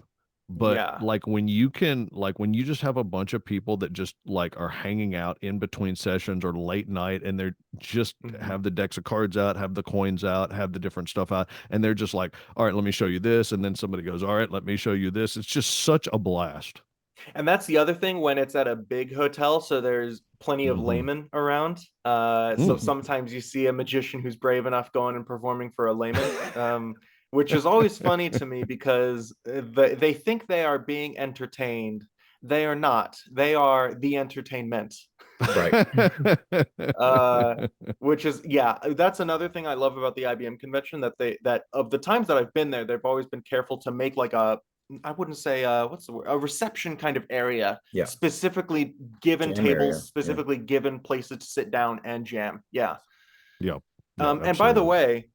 [SPEAKER 1] But
[SPEAKER 2] Yeah.
[SPEAKER 1] like when you just have a bunch of people that just like are hanging out in between sessions or late night and they're just
[SPEAKER 2] Mhm.
[SPEAKER 1] have the decks of cards out, have the coins out, have the different stuff out, and they're just like, all right, let me show you this. And then somebody goes, all right, let me show you this. It's just such a blast.
[SPEAKER 2] And that's the other thing when it's at a big hotel, so there's plenty of
[SPEAKER 1] Hmm.
[SPEAKER 2] laymen around. So
[SPEAKER 1] Mm.
[SPEAKER 2] sometimes you see a magician who's brave enough going and performing for a layman, which is always funny to me because they think they are being entertained. They are not. They are the entertainment.
[SPEAKER 3] Right.
[SPEAKER 2] uh, which is, yeah, that's another thing I love about the I.B.M convention, that of the times that I've been there, they've always been careful to make like I wouldn't say what's the word, a reception kind of area,
[SPEAKER 3] Yeah.
[SPEAKER 2] specifically given
[SPEAKER 3] Jam
[SPEAKER 2] tables,
[SPEAKER 3] area. Yeah.
[SPEAKER 2] specifically given places to sit down and jam. Yeah.
[SPEAKER 1] Yeah. Yeah,
[SPEAKER 2] And by the
[SPEAKER 1] absolutely.
[SPEAKER 2] way,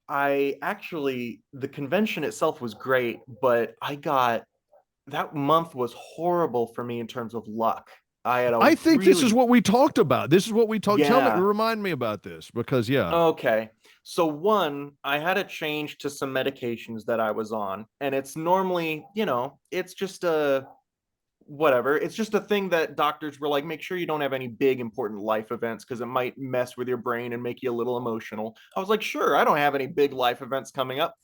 [SPEAKER 2] I actually, the convention itself was great, but that month was horrible for me in terms of luck. I had a
[SPEAKER 1] I think this is
[SPEAKER 2] really,
[SPEAKER 1] what we talked about. This is what we talked. Tell me,
[SPEAKER 2] yeah.
[SPEAKER 1] remind me about this because yeah.
[SPEAKER 2] Okay. So one, I had a change to some medications that I was on, and it's normally, it's just a whatever. It's just a thing that doctors were like, make sure you don't have any big important life events because it might mess with your brain and make you a little emotional. I was like, sure, I don't have any big life events coming up.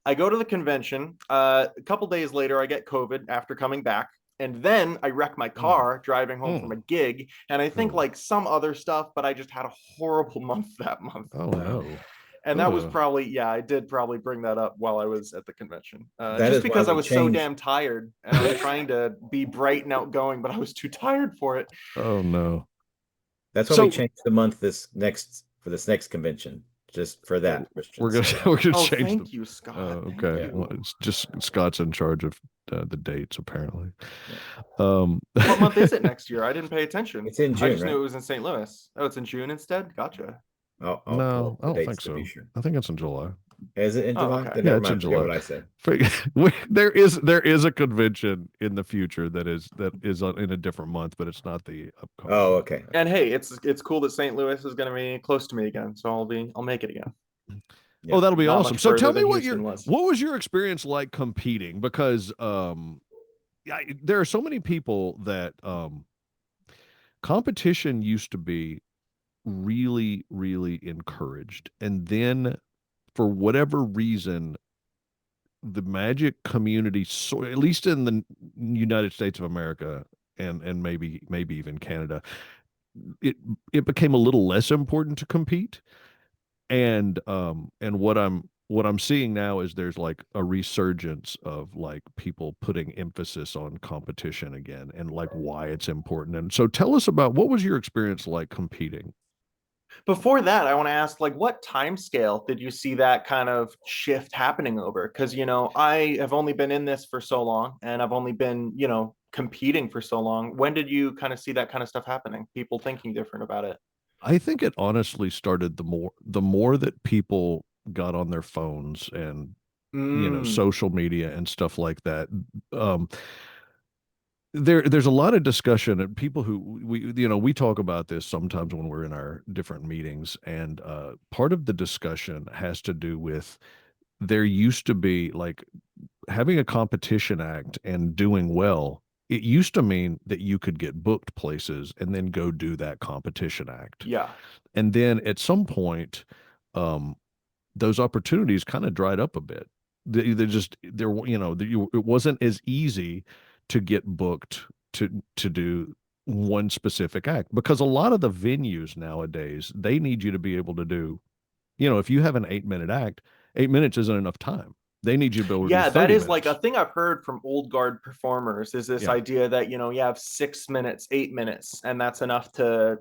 [SPEAKER 2] I go to the convention. A couple days later, I get COVID after coming back. And then I wreck my
[SPEAKER 1] Mm,
[SPEAKER 2] car driving home from
[SPEAKER 1] mm.
[SPEAKER 2] a gig. And I think
[SPEAKER 1] Oh,
[SPEAKER 2] like some other stuff, but I just had a horrible month that month.
[SPEAKER 1] oh
[SPEAKER 3] Wow.
[SPEAKER 1] no.
[SPEAKER 2] And that was
[SPEAKER 1] Ugh.
[SPEAKER 2] probably, yeah, I did probably bring that up while I was at the convention,
[SPEAKER 3] That
[SPEAKER 2] just
[SPEAKER 3] is why
[SPEAKER 2] because I
[SPEAKER 3] we
[SPEAKER 2] was so
[SPEAKER 3] changed.
[SPEAKER 2] damn tired and I was trying to be bright and outgoing, but I was too tired for it.
[SPEAKER 1] Oh no.
[SPEAKER 3] That's why we
[SPEAKER 1] So
[SPEAKER 3] changed the month for this next convention, just for
[SPEAKER 2] Oh,
[SPEAKER 3] that, Christian.
[SPEAKER 1] we're gonna
[SPEAKER 3] So
[SPEAKER 1] we're gonna
[SPEAKER 2] oh,
[SPEAKER 1] change the.
[SPEAKER 2] thank you, Scott. Thank
[SPEAKER 1] Okay.
[SPEAKER 3] yeah,
[SPEAKER 1] Well,
[SPEAKER 2] you.
[SPEAKER 1] it's just Scott's in charge of the dates apparently.
[SPEAKER 3] yeah.
[SPEAKER 2] What month is it next year? I didn't pay attention.
[SPEAKER 3] It's in
[SPEAKER 2] I
[SPEAKER 3] June,
[SPEAKER 2] just knew
[SPEAKER 3] right?
[SPEAKER 2] it was in St. Louis. Oh, it's in June instead? Gotcha.
[SPEAKER 3] I'll pull
[SPEAKER 1] No,
[SPEAKER 3] up
[SPEAKER 1] I
[SPEAKER 3] the
[SPEAKER 1] don't
[SPEAKER 3] dates
[SPEAKER 1] think
[SPEAKER 3] to be
[SPEAKER 1] so.
[SPEAKER 3] sure.
[SPEAKER 1] I think it's in July.
[SPEAKER 3] Is it in
[SPEAKER 2] Oh,
[SPEAKER 3] July?
[SPEAKER 2] okay.
[SPEAKER 3] Then
[SPEAKER 1] Yeah,
[SPEAKER 3] never
[SPEAKER 1] it's in
[SPEAKER 3] mind. Forget
[SPEAKER 1] July.
[SPEAKER 3] what I said.
[SPEAKER 1] There is a convention in the future that is in a different month, but it's not the upcoming
[SPEAKER 3] Oh,
[SPEAKER 1] one.
[SPEAKER 3] okay.
[SPEAKER 2] And hey, it's cool that St. Louis is going to be close to me again, so I'll make it again.
[SPEAKER 3] Yeah.
[SPEAKER 1] Oh, that'll be
[SPEAKER 2] not
[SPEAKER 1] awesome.
[SPEAKER 2] much
[SPEAKER 1] So tell
[SPEAKER 2] further
[SPEAKER 1] me
[SPEAKER 2] than
[SPEAKER 1] what
[SPEAKER 2] Houston was.
[SPEAKER 1] was your experience like competing? Because there are so many people that competition used to be really, really encouraged. And then for whatever reason, the magic community, so at least in the United States of America and maybe even Canada, it it became a little less important to compete. And what I'm seeing now is there's like a resurgence of like people putting emphasis on competition again and like why it's important. And so tell us about what was your experience like competing?
[SPEAKER 2] Before that, I want to ask, like, what time scale did you see that kind of shift happening over? Because, I have only been in this for so long and I've only been, competing for so long. When did you kind of see that kind of stuff happening? People thinking different about it?
[SPEAKER 1] I think it honestly started the more that people got on their phones and
[SPEAKER 2] Mm,
[SPEAKER 1] social media and stuff like that. Um, there's a lot of discussion and people who we talk about this sometimes when we're in our different meetings, and part of the discussion has to do with there used to be like having a competition act and doing well. It used to mean that you could get booked places and then go do that competition act.
[SPEAKER 2] yeah.
[SPEAKER 1] And then at some point, um, those opportunities kind of dried up a bit. They just there, it wasn't as easy to get booked to do one specific act because a lot of the venues nowadays they need you to be able to do, if you have an 8-minute act, 8 minutes isn't enough time. They need you to be able to do
[SPEAKER 2] Yeah, that
[SPEAKER 1] 30
[SPEAKER 2] is like a
[SPEAKER 1] minutes.
[SPEAKER 2] thing I've heard from old guard performers is this
[SPEAKER 1] Yeah.
[SPEAKER 2] idea that, you have 6 minutes, 8 minutes, and that's enough to,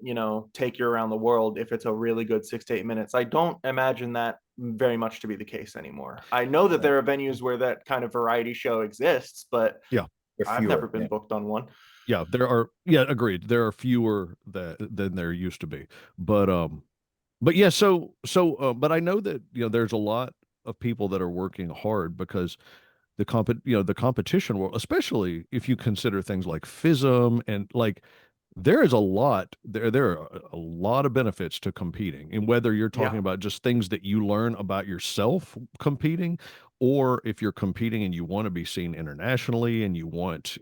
[SPEAKER 2] take you around the world if it's a really good 6 to 8 minutes. I don't imagine that very much to be the case anymore. I know that there are venues where that kind of variety show exists, but
[SPEAKER 1] Yeah.
[SPEAKER 3] Or
[SPEAKER 2] I've never
[SPEAKER 3] fewer.
[SPEAKER 2] been
[SPEAKER 3] Yeah.
[SPEAKER 2] booked on one.
[SPEAKER 1] Yeah, yeah, agreed. There are fewer than there used to be. But yeah, but I know that there's a lot of people that are working hard because the competition world, especially if you consider things like FISM and like there is a lot there are a lot of benefits to competing, and whether you're talking
[SPEAKER 2] Yeah.
[SPEAKER 1] about just things that you learn about yourself competing, or if you're competing and you want to be seen internationally and you want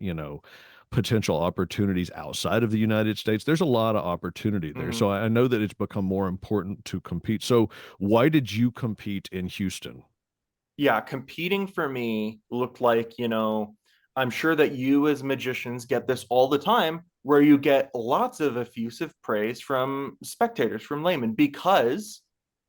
[SPEAKER 1] potential opportunities outside of the United States, there's a lot of opportunity there.
[SPEAKER 2] Mhm.
[SPEAKER 1] So I know that it's become more important to compete. So why did you compete in Houston?
[SPEAKER 2] Yeah, competing for me looked like, I'm sure that you as magicians get this all the time, where you get lots of effusive praise from spectators, from laymen, because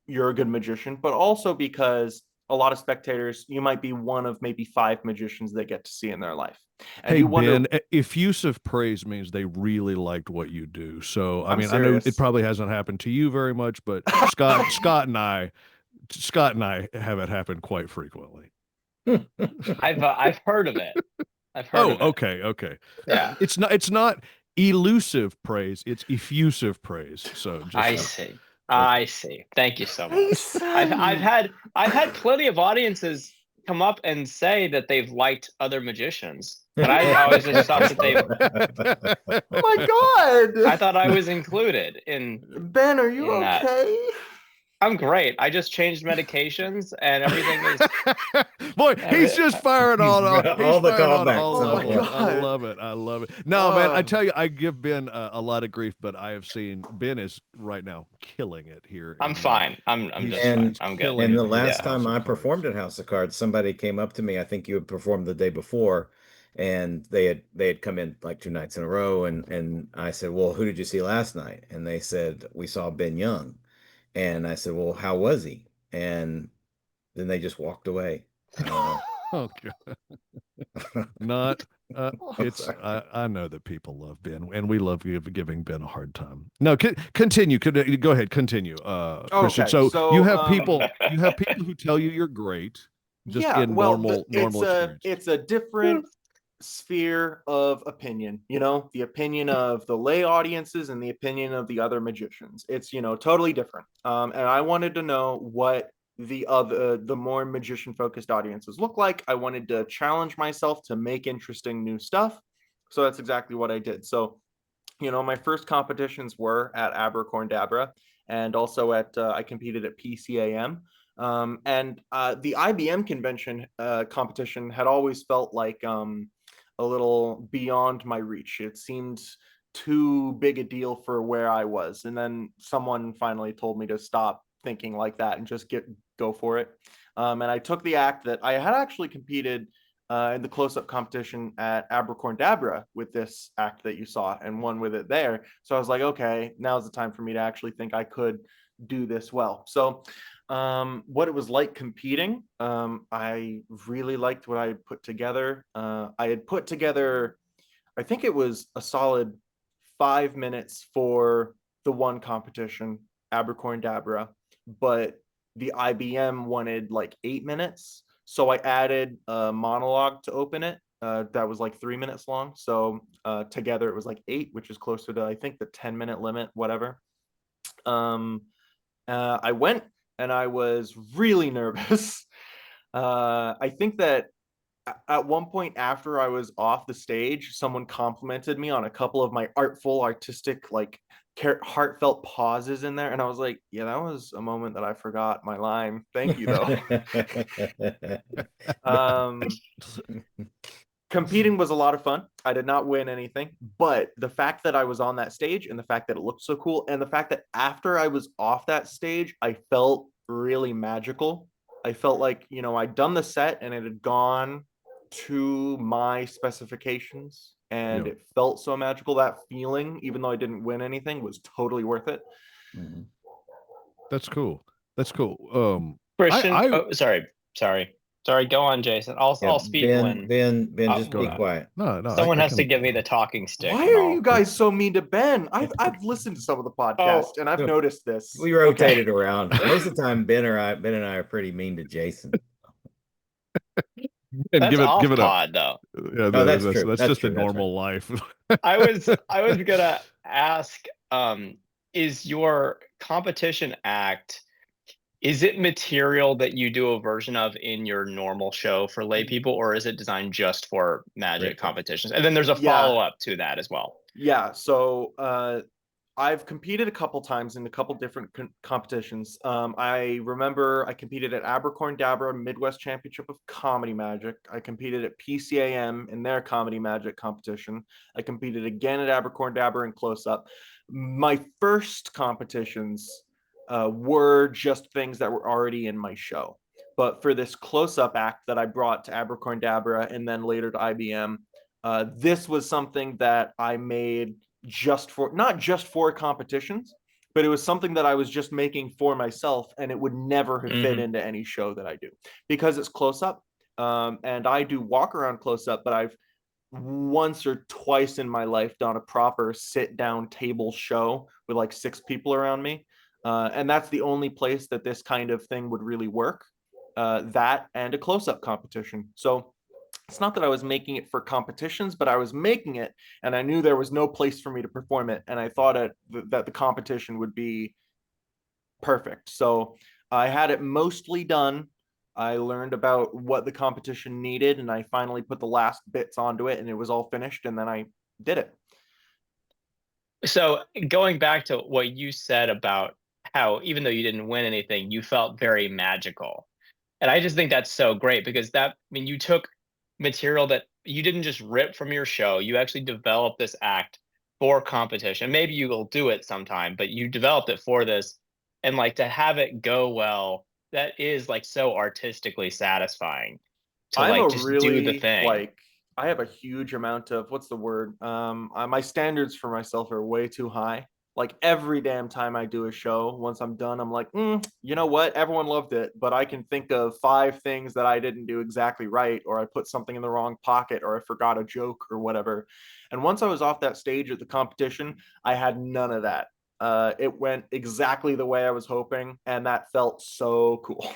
[SPEAKER 2] you're a good magician, but also because a lot of spectators, you might be one of maybe 5 magicians they get to see in their life. And
[SPEAKER 1] Hey,
[SPEAKER 2] you wonder,
[SPEAKER 1] Ben, effusive praise means they really liked what you do. So, I
[SPEAKER 2] I'm
[SPEAKER 1] mean, I know it
[SPEAKER 2] serious.
[SPEAKER 1] probably hasn't happened to you very much, but Scott and I have it happen quite frequently.
[SPEAKER 4] I've heard of it. I've heard
[SPEAKER 1] Oh,
[SPEAKER 4] of it.
[SPEAKER 1] okay, okay.
[SPEAKER 4] Yeah,
[SPEAKER 1] It's not elusive praise, it's effusive praise. So
[SPEAKER 4] I
[SPEAKER 1] just
[SPEAKER 4] see.
[SPEAKER 1] okay.
[SPEAKER 4] I see. Thank you so
[SPEAKER 2] He
[SPEAKER 4] much. I've
[SPEAKER 2] said,
[SPEAKER 4] I've had I've had plenty of audiences come up and say that they've liked other magicians, but I always just thought that they've.
[SPEAKER 2] oh my
[SPEAKER 4] I
[SPEAKER 2] God.
[SPEAKER 4] thought I was included in
[SPEAKER 2] Ben, are you
[SPEAKER 4] that.
[SPEAKER 2] okay?
[SPEAKER 4] I'm great. I just changed medications and everything is.
[SPEAKER 1] Boy, he's
[SPEAKER 4] Every,
[SPEAKER 1] just firing
[SPEAKER 3] He's
[SPEAKER 1] he's
[SPEAKER 3] all the
[SPEAKER 1] firing on
[SPEAKER 3] callbacks.
[SPEAKER 1] all
[SPEAKER 2] Oh my
[SPEAKER 1] levels.
[SPEAKER 3] Yeah.
[SPEAKER 1] I
[SPEAKER 2] God.
[SPEAKER 1] love it. I love it. No, man, I
[SPEAKER 2] Uh,
[SPEAKER 1] tell you, I give Ben a lot of grief, but I have seen Ben is right now killing it here
[SPEAKER 4] I'm
[SPEAKER 1] in
[SPEAKER 4] fine. I'm just fine.
[SPEAKER 3] And
[SPEAKER 4] I'm good.
[SPEAKER 1] killing
[SPEAKER 3] and
[SPEAKER 1] it
[SPEAKER 3] the
[SPEAKER 1] here
[SPEAKER 3] last
[SPEAKER 1] at
[SPEAKER 4] Yeah.
[SPEAKER 1] House
[SPEAKER 3] time
[SPEAKER 1] of
[SPEAKER 3] I performed
[SPEAKER 1] Cards.
[SPEAKER 3] at House of Cards, somebody came up to me. I think you had performed the day before, and they had come in like 2 nights in a row, and I said, "Well, who did you see last night?" And they said, "We saw Ben Young." And I said, "Well, how was he?" And then they just walked away.
[SPEAKER 1] Oh God, not.
[SPEAKER 3] I'm
[SPEAKER 1] It's
[SPEAKER 3] sorry.
[SPEAKER 1] I know that people love Ben, and we love giving Ben a hard time. No, continue. Go ahead, continue, Christian.
[SPEAKER 2] okay,
[SPEAKER 1] So
[SPEAKER 2] so
[SPEAKER 1] you have people who tell you you're great, just
[SPEAKER 2] yeah,
[SPEAKER 1] in
[SPEAKER 2] well,
[SPEAKER 1] normal experiences.
[SPEAKER 2] it's a different sphere of opinion, the opinion of the lay audiences and the opinion of the other magicians. It's, totally different. And I wanted to know what the more magician focused audiences look like. I wanted to challenge myself to make interesting new stuff. So that's exactly what I did. So, my first competitions were at Abercorn Dabra and also I competed at PCAM. And the IBM convention competition had always felt like a little beyond my reach. It seemed too big a deal for where I was. And then someone finally told me to stop thinking like that and just go for it. And I took the act that I had actually competed in the close-up competition at Abercorn with this act that you saw and won with it there. So I was like, okay, now's the time for me to actually think I could do this well. So what it was like competing, I really liked what I had put together. I had put together, I think it was a solid 5 minutes for the one competition, Abercorn, but the IBM wanted like 8 minutes. So I added a monologue to open it. That was like 3 minutes long. So together it was like 8, which is closer to, I think, the 10-minute limit, whatever. I went and I was really nervous. I think that at one point after I was off the stage, someone complimented me on a couple of my artistic, like heartfelt pauses in there. And I was like, yeah, that was a moment that I forgot my line. Thank you, though. Competing was a lot of fun. I did not win anything, but the fact that I was on that stage and the fact that it looked so cool and the fact that after I was off that stage, I felt really magical. I felt like, I'd done the set and it had gone to my specifications and
[SPEAKER 1] Yeah.
[SPEAKER 2] it felt so magical. That feeling, even though I didn't win anything, was totally worth it.
[SPEAKER 3] Mhm.
[SPEAKER 1] That's cool. That's cool.
[SPEAKER 4] Christian,
[SPEAKER 1] I
[SPEAKER 4] sorry. Go on, Jason. I'll
[SPEAKER 3] Yeah,
[SPEAKER 4] speak
[SPEAKER 3] Ben,
[SPEAKER 4] when
[SPEAKER 3] Ben, just
[SPEAKER 1] go
[SPEAKER 3] be
[SPEAKER 1] ahead.
[SPEAKER 3] quiet.
[SPEAKER 1] No,
[SPEAKER 4] someone
[SPEAKER 1] I
[SPEAKER 4] has to
[SPEAKER 1] can.
[SPEAKER 4] give me the talking stick.
[SPEAKER 2] Why
[SPEAKER 4] And
[SPEAKER 2] are you
[SPEAKER 4] I'll.
[SPEAKER 2] guys so mean to Ben? I've listened to some of the podcasts and I've
[SPEAKER 3] Look,
[SPEAKER 2] noticed this.
[SPEAKER 3] we rotated around. Most of the time, Ben and I are pretty mean to Jason.
[SPEAKER 1] And
[SPEAKER 4] That's
[SPEAKER 1] give
[SPEAKER 4] off
[SPEAKER 1] it up.
[SPEAKER 4] pod though.
[SPEAKER 1] Yeah,
[SPEAKER 3] Oh, that's true.
[SPEAKER 1] that's
[SPEAKER 3] That's
[SPEAKER 1] just a
[SPEAKER 3] true. That's right.
[SPEAKER 1] normal life.
[SPEAKER 4] I was gonna ask, is your competition act, is it material that you do a version of in your normal show for lay people, or is it designed just for magic
[SPEAKER 3] Great question.
[SPEAKER 4] competitions? And then there's a
[SPEAKER 2] Yeah.
[SPEAKER 4] follow-up to that as well.
[SPEAKER 2] Yeah, so I've competed a couple times in a couple different competitions. I remember I competed at Abercorn Midwest Championship of Comedy Magic. I competed at PCAM in their Comedy Magic competition. I competed again at Abercorn in Close Up. My first competitions were just things that were already in my show. But for this Close Up act that I brought to Abercorn and then later to IBM, this was something that I made not just for competitions, but it was something that I was just making for myself, and it would never have fit into any show that I do because it's close up. And I do walk around close up, but I've once or twice in my life done a proper sit down table show with like 6 people around me. And that's the only place that this kind of thing would really work. That and a close up competition. So it's not that I was making it for competitions, but I was making it and I knew there was no place for me to perform it. And I thought that the competition would be perfect. So I had it mostly done. I learned about what the competition needed and I finally put the last bits onto it and it was all finished and then I did it.
[SPEAKER 4] So going back to what you said about how even though you didn't win anything, you felt very magical. And I just think that's so great because you took material that you didn't just rip from your show. You actually developed this act for competition. Maybe you will do it sometime, but you developed it for this. And like to have it go well, that is like so artistically satisfying to
[SPEAKER 2] I'm
[SPEAKER 4] like
[SPEAKER 2] a
[SPEAKER 4] just do the
[SPEAKER 2] really
[SPEAKER 4] thing.
[SPEAKER 2] I have a huge amount of what's the word? My standards for myself are way too high. Like every damn time I do a show, once I'm done, I'm like, you know what? Everyone loved it, but I can think of 5 things that I didn't do exactly right, or I put something in the wrong pocket, or I forgot a joke, or whatever. And once I was off that stage at the competition, I had none of that. It went exactly the way I was hoping, and that felt so cool.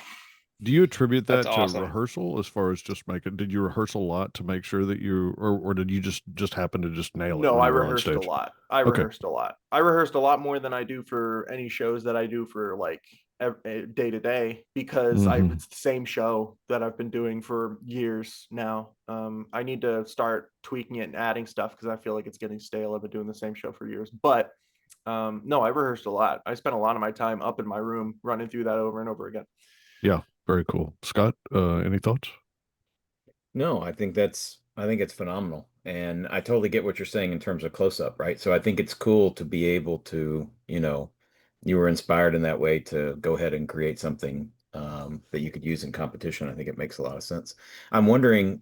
[SPEAKER 1] Do you attribute
[SPEAKER 4] That's
[SPEAKER 1] that to
[SPEAKER 4] awesome.
[SPEAKER 1] rehearsal as far as just did you rehearse a lot to make sure that or did you just happen to just nail it
[SPEAKER 2] No,
[SPEAKER 1] when
[SPEAKER 2] I
[SPEAKER 1] you were on
[SPEAKER 2] rehearsed a
[SPEAKER 1] stage?
[SPEAKER 2] lot. I
[SPEAKER 1] Okay.
[SPEAKER 2] rehearsed a lot. I rehearsed a lot more than I do for any shows that I do for like day to day because it's the same show that I've been doing for years now. I need to start tweaking it and adding stuff because I feel like it's getting stale. I've been doing the same show for years. But no, I rehearsed a lot. I spent a lot of my time up in my room running through that over and over again.
[SPEAKER 1] Yeah, very cool. Scott, any thoughts?
[SPEAKER 3] No, I think it's phenomenal. And I totally get what you're saying in terms of close up, right? So I think it's cool to be able to, you were inspired in that way to go ahead and create something that you could use in competition. I think it makes a lot of sense. I'm wondering,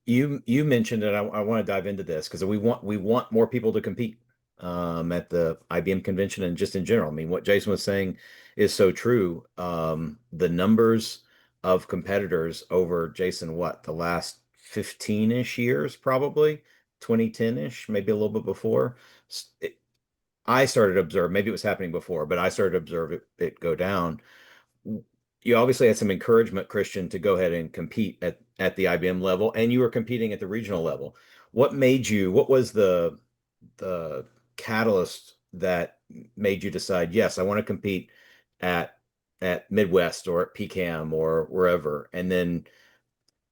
[SPEAKER 3] you mentioned it. I want to dive into this because we want more people to compete at the IBM convention and just in general. I mean, what Jason was saying is so true. The numbers of competitors over Jason, what the last 15-ish years, probably 2010-ish, maybe a little bit before. I started to observe. Maybe it was happening before, but I started to observe it go down. You obviously had some encouragement, Christian, to go ahead and compete at the IBM level, and you were competing at the regional level. What was the catalyst that made you decide, yes, I want to compete at at Midwest or at PCAM or wherever? And then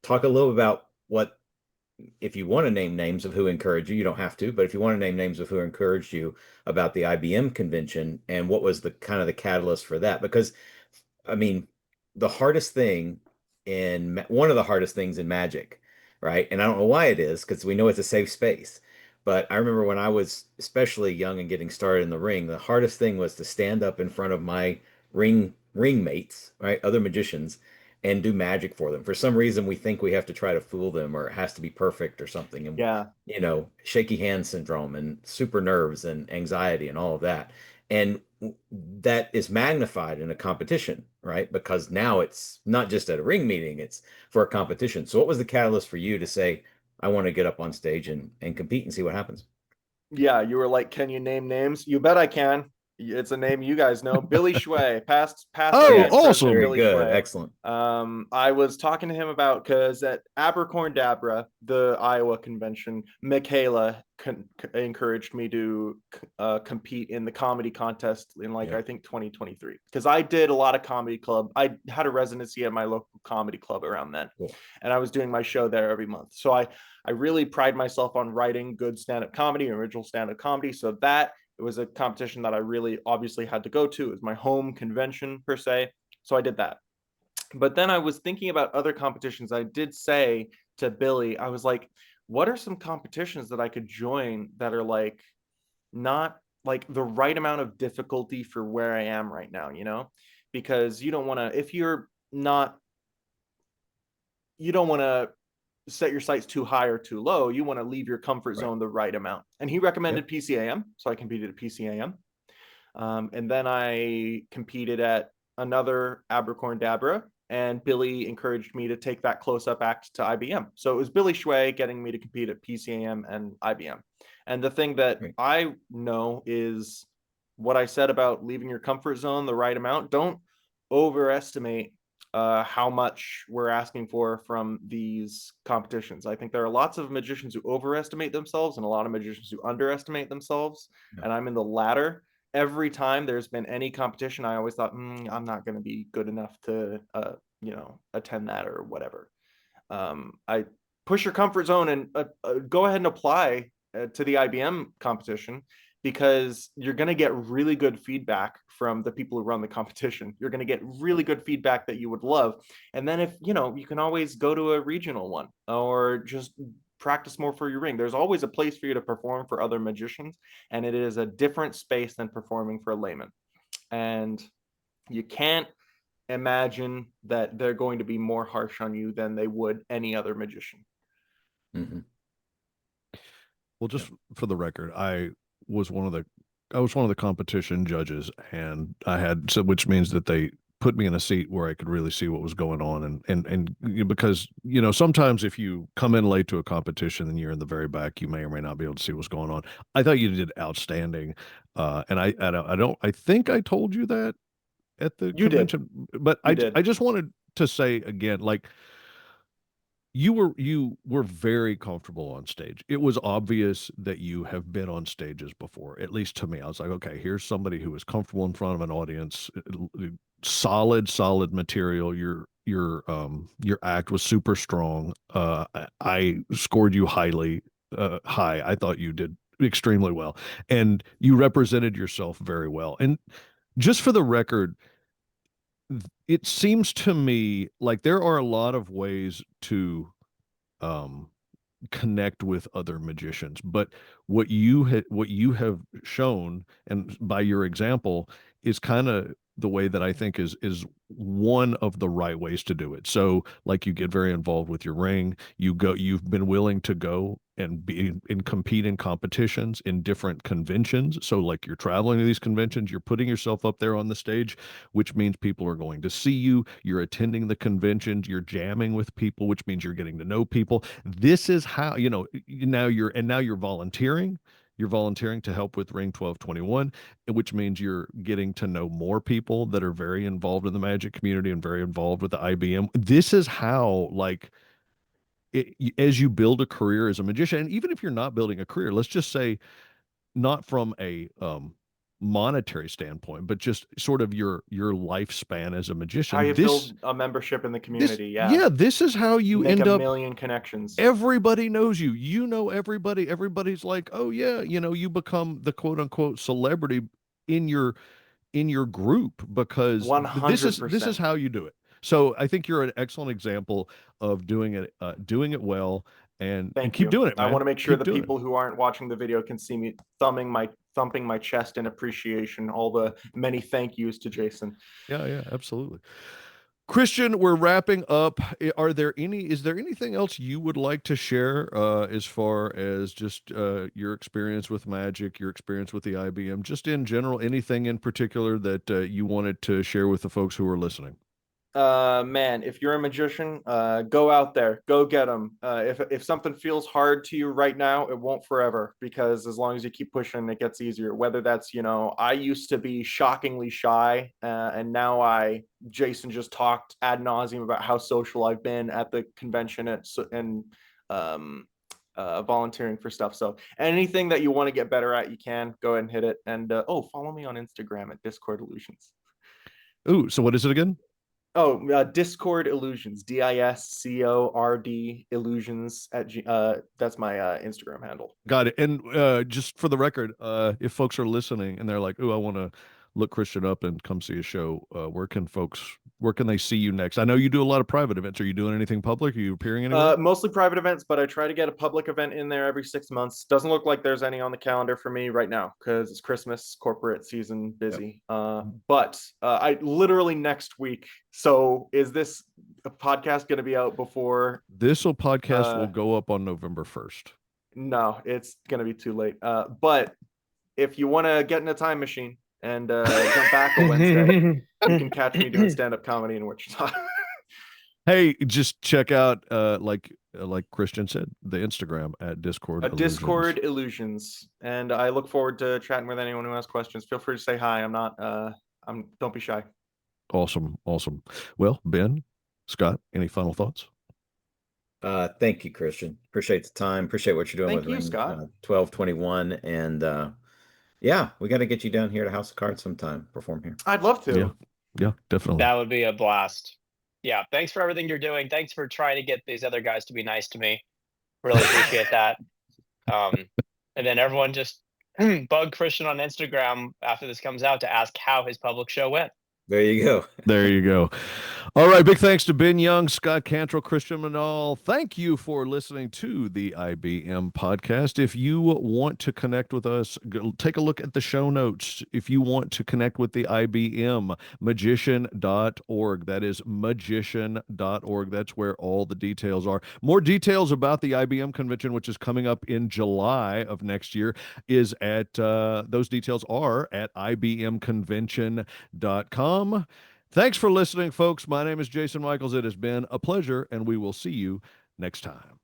[SPEAKER 3] talk a little about what, if you want to name names of who encouraged you, you don't have to, but if you want to name names of who encouraged you about the IBM convention and what was the kind of the catalyst for that? Because I mean, the hardest thing one of the hardest things in Magic, right? And I don't know why it is because we know it's a safe space. But I remember when I was especially young and getting started in the ring, the hardest thing was to stand up in front of my ring mates, right? Other magicians and do magic for them. For some reason, we think we have to try to fool them or it has to be perfect or something. And,
[SPEAKER 2] Yeah.
[SPEAKER 3] shaky hand syndrome and super nerves and anxiety and all of that. And that is magnified in a competition, right? Because now it's not just at a ring meeting, it's for a competition. So what was the catalyst for you to say, I want to get up on stage and compete and see what happens?
[SPEAKER 2] Yeah, you were like, "Can you name names?" You bet I can. It's a name you guys know, Billy Shui, past
[SPEAKER 1] Oh,
[SPEAKER 3] Yes,
[SPEAKER 2] IBM president
[SPEAKER 1] awesome.
[SPEAKER 3] very
[SPEAKER 2] Billy
[SPEAKER 3] good.
[SPEAKER 2] Shui.
[SPEAKER 3] Excellent.
[SPEAKER 2] I was talking to him about because at Abercorn the Iowa convention, Michaela encouraged me to compete in the comedy contest in
[SPEAKER 3] Yeah.
[SPEAKER 2] I think 2023 because I did a lot of comedy club. I had a residency at my local comedy club around then,
[SPEAKER 3] Cool.
[SPEAKER 2] and I was doing my show there every month. So I really pride myself on writing good stand-up comedy, original stand-up comedy. So that it was a competition that I really obviously had to go to. It was my home convention per se. So I did that. But then I was thinking about other competitions. I did say to Billy, I was like, what are some competitions that I could join that are not like the right amount of difficulty for where I am right now, Because you don't want to, if you're not, you don't want to set your sights too high or too low. You want to leave your comfort
[SPEAKER 3] Right.
[SPEAKER 2] zone the right amount. And he
[SPEAKER 3] Yep.
[SPEAKER 2] recommended PCAM, so I competed at PCAM. And then I competed at another Abercorn Dabra, and Billy encouraged me to take that close up act to IBM. So it was Billy Shui getting me to compete at PCAM and IBM. And the thing that
[SPEAKER 3] Right.
[SPEAKER 2] I know is what I said about leaving your comfort zone the right amount. Don't overestimate how much we're asking for from these competitions. I think there are lots of magicians who overestimate themselves and a lot of magicians who underestimate themselves.
[SPEAKER 3] Yeah.
[SPEAKER 2] And I'm in the latter. Every time there's been any competition, I always thought, I'm not going to be good enough to, attend that or whatever. I push your comfort zone and go ahead and apply to the IBM competition because you're going to get really good feedback from the people who run the competition. You're going to get really good feedback that you would love. And then if, you can always go to a regional one or just practice more for your ring. There's always a place for you to perform for other magicians, and it is a different space than performing for a layman. And you can't imagine that they're going to be more harsh on you than they would any other magician.
[SPEAKER 3] Hmm.
[SPEAKER 1] Well,
[SPEAKER 3] Yeah.
[SPEAKER 1] just for the record, was one of the I was one of the competition judges, and I had so which means that they put me in a seat where I could really see what was going on, and because sometimes if you come in late to a competition and you're in the very back, you may or may not be able to see what's going on. I thought you did outstanding, and I think I told you that at the
[SPEAKER 2] You did.
[SPEAKER 1] convention, but
[SPEAKER 2] You
[SPEAKER 1] I
[SPEAKER 2] did.
[SPEAKER 1] just wanted to say again, like you were very comfortable on stage. It was obvious that you have been on stages before, at least to me. I was like, okay, here's somebody who is comfortable in front of an audience, solid material. Your act was super strong. I scored you high. I thought you did extremely well, and you represented yourself very well. And just for the record, it seems to me like there are a lot of ways to um connect with other magicians, but what you have shown, and by your example, is kind of the way that I think is one of the right ways to do it. So like you get very involved with your ring, you've been willing to go and be and compete in competitions in different conventions. So like you're traveling to these conventions, you're putting yourself up there on the stage, which means people are going to see you. You're attending the conventions, you're jamming with people, which means you're getting to know people. This is how, now you're volunteering. You're volunteering to help with Ring 1221, which means you're getting to know more people that are very involved in the magic community and very involved with the IBM. This is how, like, as you build a career as a magician, and even if you're not building a career, let's just say not from a monetary standpoint, but just sort of your lifespan as a
[SPEAKER 2] How
[SPEAKER 1] magician.
[SPEAKER 2] you build a membership in the community. Yeah.
[SPEAKER 1] Yeah, this is how you
[SPEAKER 2] Make
[SPEAKER 1] end
[SPEAKER 2] a
[SPEAKER 1] up.
[SPEAKER 2] million connections.
[SPEAKER 1] Everybody knows you. You know everybody. Everybody's like, oh yeah, you become the quote unquote celebrity in your group because this is
[SPEAKER 2] 100%.
[SPEAKER 1] how you do it. So I think you're an excellent example of doing it well, and
[SPEAKER 2] Thank
[SPEAKER 1] keep
[SPEAKER 2] you.
[SPEAKER 1] doing it,
[SPEAKER 2] I
[SPEAKER 1] man.
[SPEAKER 2] want to make sure
[SPEAKER 1] Keep
[SPEAKER 2] the
[SPEAKER 1] doing it.
[SPEAKER 2] people who aren't watching the video can see me thumping my chest in appreciation. All the many thank yous to Jason.
[SPEAKER 1] Yeah, absolutely. Christian, we're wrapping up. Is there anything else you would like to share as far as just your experience with magic, your experience with the IBM, just in general, anything in particular that you wanted to share with the folks who are listening?
[SPEAKER 2] Man, if you're a magician, go out there, go get them. If something feels hard to you right now, it won't forever, because as long as you keep pushing, it gets easier. Whether that's, I used to be shockingly shy, and now Jason just talked ad nauseum about how social I've been at the convention and um, volunteering for stuff. So anything that you want to get better at, you can go ahead and hit it. And follow me on Instagram at Discord Illusions.
[SPEAKER 1] Ooh, so what is it again?
[SPEAKER 2] Oh, Discord Illusions, DISCORD Illusions that's my Instagram handle.
[SPEAKER 1] Got it. And just for the record, if folks are listening and they're like, "Ooh, I want to look Christian up and come see a show," where can they see you next? I know you do a lot of private events. Are you doing anything public? Are you appearing anywhere?
[SPEAKER 2] Mostly private events, but I try to get a public event in there every 6 months. Doesn't look like there's any on the calendar for me right now because it's Christmas, corporate season, busy.
[SPEAKER 1] Yep.
[SPEAKER 2] But I literally next week. So is this podcast going to be out before?
[SPEAKER 1] This podcast will go up on November 1st.
[SPEAKER 2] No, it's going to be too late. But if you want to get in a time machine and jump back a Wednesday, you can catch me doing stand-up comedy in Wichita.
[SPEAKER 1] Hey, just check out like Christian said, the Instagram at Discord Illusions.
[SPEAKER 2] Discord Illusions. And I look forward to chatting with anyone who has questions. Feel free to say hi. Don't be shy.
[SPEAKER 1] Awesome. Well, Ben, Scott, any final thoughts?
[SPEAKER 3] Thank you, Christian. Appreciate the time. Appreciate what you're doing
[SPEAKER 2] with Ring Scott.
[SPEAKER 3] 1221. And yeah, we got to get you down here to House of Cards sometime. Perform here.
[SPEAKER 2] I'd love to.
[SPEAKER 1] Yeah, definitely.
[SPEAKER 4] That would be a blast. Yeah, thanks for everything you're doing. Thanks for trying to get these other guys to be nice to me. Really appreciate that. And then everyone just bug Christian on Instagram after this comes out to ask how his public show went.
[SPEAKER 3] There you go.
[SPEAKER 1] There you go. All right. Big thanks to Ben Young, Scott Cantrell, Christian Manahl. Thank you for listening to the I.B.M. podcast. If you want to connect with us, take a look at the show notes. If you want to connect with the I.B.M., magician.org. That is magician.org. That's where all the details are. More details about the I.B.M. convention, which is coming up in July of next year, is at those details are at ibmconvention.com. Thanks for listening, folks. My name is Jason Michaels. It has been a pleasure, and we will see you next time.